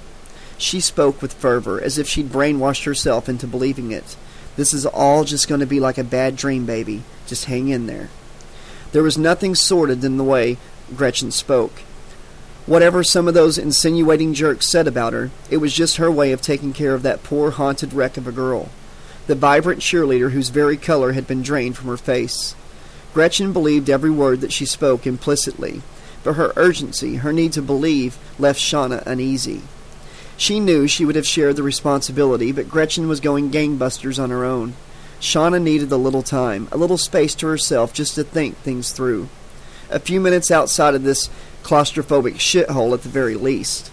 She spoke with fervor, as if she'd brainwashed herself into believing it. "This is all just going to be like a bad dream, baby. Just hang in there." There was nothing sordid in the way Gretchen spoke. Whatever some of those insinuating jerks said about her, it was just her way of taking care of that poor haunted wreck of a girl, the vibrant cheerleader whose very color had been drained from her face. Gretchen believed every word that she spoke implicitly, but her urgency, her need to believe, left Shauna uneasy. She knew she would have shared the responsibility, but Gretchen was going gangbusters on her own. Shauna needed a little time, a little space to herself just to think things through. A few minutes outside of this claustrophobic shithole at the very least.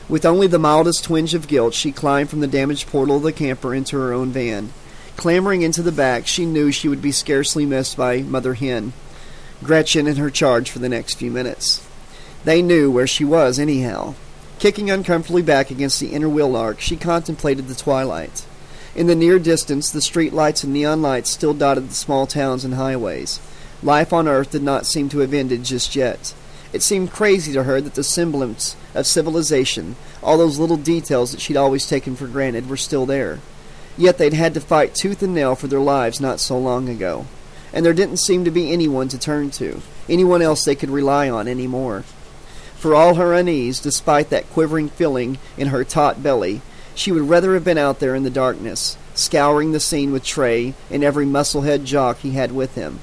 With only the mildest twinge of guilt, she climbed from the damaged portal of the camper into her own van. Clambering into the back, she knew she would be scarcely missed by Mother Hen, Gretchen, and her charge for the next few minutes. They knew where she was anyhow. Kicking uncomfortably back against the inner wheel arc, she contemplated the twilight. In the near distance, the street lights and neon lights still dotted the small towns and highways. Life on Earth did not seem to have ended just yet. It seemed crazy to her that the semblance of civilization, all those little details that she'd always taken for granted, were still there. Yet they'd had to fight tooth and nail for their lives not so long ago. And there didn't seem to be anyone to turn to, anyone else they could rely on anymore. For all her unease, despite that quivering feeling in her taut belly, she would rather have been out there in the darkness, scouring the scene with Trey and every musclehead jock he had with him.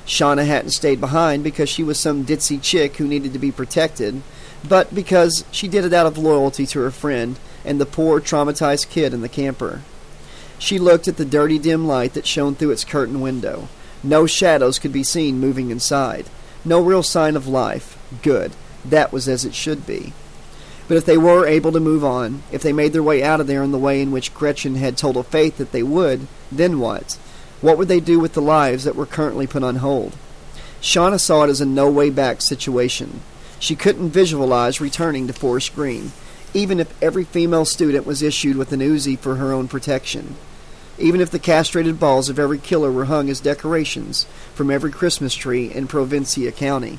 Shauna hadn't stayed behind because she was some ditzy chick who needed to be protected, but because she did it out of loyalty to her friend and the poor, traumatized kid in the camper. She looked at the dirty, dim light that shone through its curtain window. No shadows could be seen moving inside. No real sign of life. Good. That was as it should be. But if they were able to move on, if they made their way out of there in the way in which Gretchen had told Faith that they would, then what? What would they do with the lives that were currently put on hold? Shauna saw it as a no-way-back situation. She couldn't visualize returning to Forest Green, even if every female student was issued with an Uzi for her own protection. Even if the castrated balls of every killer were hung as decorations from every Christmas tree in Provincia County.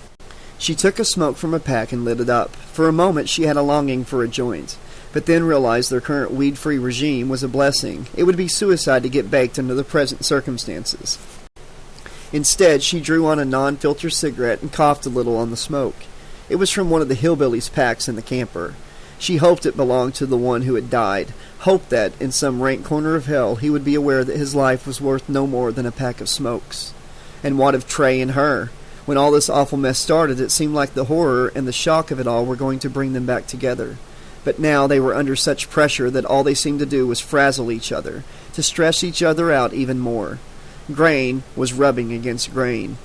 She took a smoke from a pack and lit it up. For a moment she had a longing for a joint, but then realized their current weed-free regime was a blessing. It would be suicide to get baked under the present circumstances. Instead, she drew on a non-filter cigarette and coughed a little on the smoke. It was from one of the hillbillies' packs in the camper. She hoped it belonged to the one who had died, hoped that, in some rank corner of hell, he would be aware that his life was worth no more than a pack of smokes. And what of Trey and her? When all this awful mess started, it seemed like the horror and the shock of it all were going to bring them back together. But now they were under such pressure that all they seemed to do was frazzle each other, to stress each other out even more. Grain was rubbing against grain.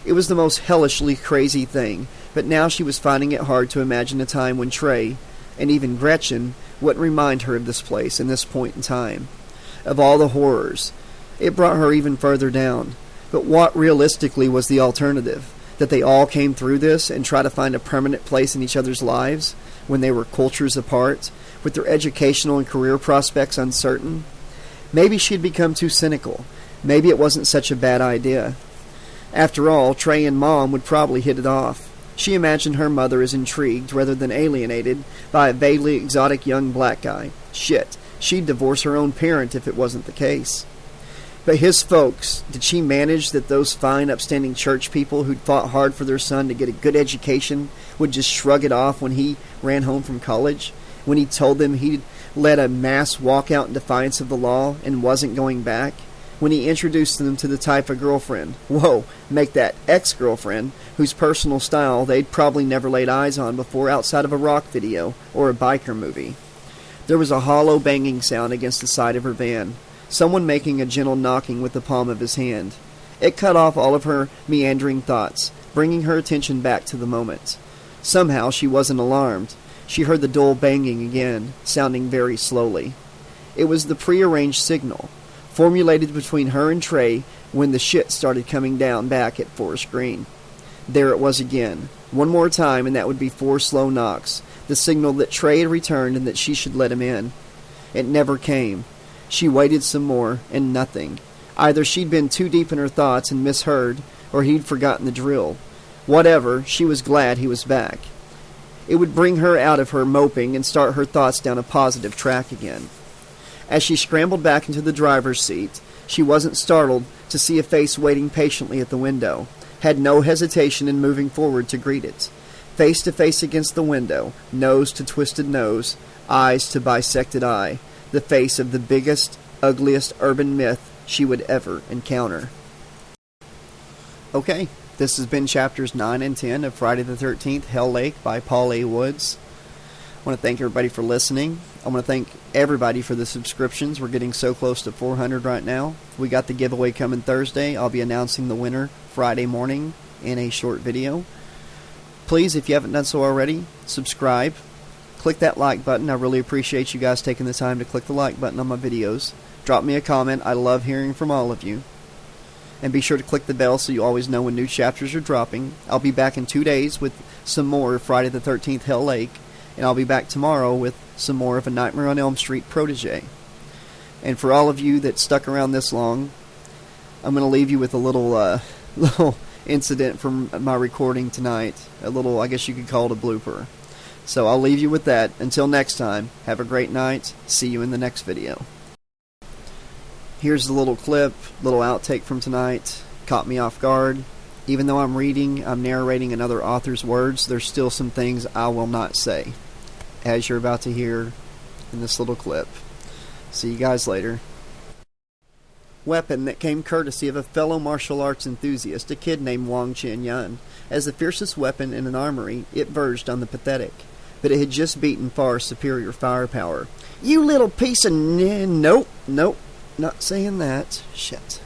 It was the most hellishly crazy thing, but now she was finding it hard to imagine a time when Trey, and even Gretchen, wouldn't remind her of this place and this point in time. Of all the horrors, it brought her even further down. But what realistically was the alternative? That they all came through this and try to find a permanent place in each other's lives when they were cultures apart, with their educational and career prospects uncertain? Maybe she'd become too cynical. Maybe it wasn't such a bad idea. After all, Trey and Mom would probably hit it off. She imagined her mother as intrigued rather than alienated by a vaguely exotic young black guy. Shit, she'd divorce her own parent if it wasn't the case. But his folks, did she manage that those fine, upstanding church people who'd fought hard for their son to get a good education would just shrug it off when he ran home from college? When he told them he'd led a mass walkout in defiance of the law and wasn't going back? When he introduced them to the type of girlfriend, make that ex-girlfriend, whose personal style they'd probably never laid eyes on before outside of a rock video or a biker movie? There was a hollow banging sound against the side of her van. Someone making a gentle knocking with the palm of his hand. It cut off all of her meandering thoughts, bringing her attention back to the moment. Somehow she wasn't alarmed. She heard the dull banging again, sounding very slowly. It was the prearranged signal, formulated between her and Trey when the shit started coming down back at Forest Green. There it was again. One more time, and that would be 4 slow knocks, the signal that Trey had returned and that she should let him in. It never came. She waited some more, and nothing. Either she'd been too deep in her thoughts and misheard, or he'd forgotten the drill. Whatever, she was glad he was back. It would bring her out of her moping and start her thoughts down a positive track again. As she scrambled back into the driver's seat, she wasn't startled to see a face waiting patiently at the window, had no hesitation in moving forward to greet it. Face to face against the window, nose to twisted nose, eyes to bisected eye, the face of the biggest, ugliest urban myth she would ever encounter. Okay, this has been chapters 9 and 10 of Friday the 13th, Hell Lake by Paul A. Woods. I want to thank everybody for listening. I want to thank everybody for the subscriptions. We're getting so close to 400 right now. We got the giveaway coming Thursday. I'll be announcing the winner Friday morning in a short video. Please, if you haven't done so already, subscribe. Click that like button. I really appreciate you guys taking the time to click the like button on my videos. Drop me a comment. I love hearing from all of you. And be sure to click the bell so you always know when new chapters are dropping. I'll be back in 2 days with some more Friday the 13th Hell Lake. And I'll be back tomorrow with some more of a Nightmare on Elm Street protege. And for all of you that stuck around this long, I'm going to leave you with a little incident from my recording tonight. A little, I guess you could call it a blooper. So I'll leave you with that. Until next time, have a great night. See you in the next video. Here's the little clip, little outtake from tonight. Caught me off guard. Even though I'm narrating another author's words, there's still some things I will not say, as you're about to hear in this little clip. See you guys later. Weapon that came courtesy of a fellow martial arts enthusiast, a kid named Wang Chen-yun. As the fiercest weapon in an armory, it verged on the pathetic, but it had just beaten far superior firepower. You little piece of... Nope, not saying that. Shit.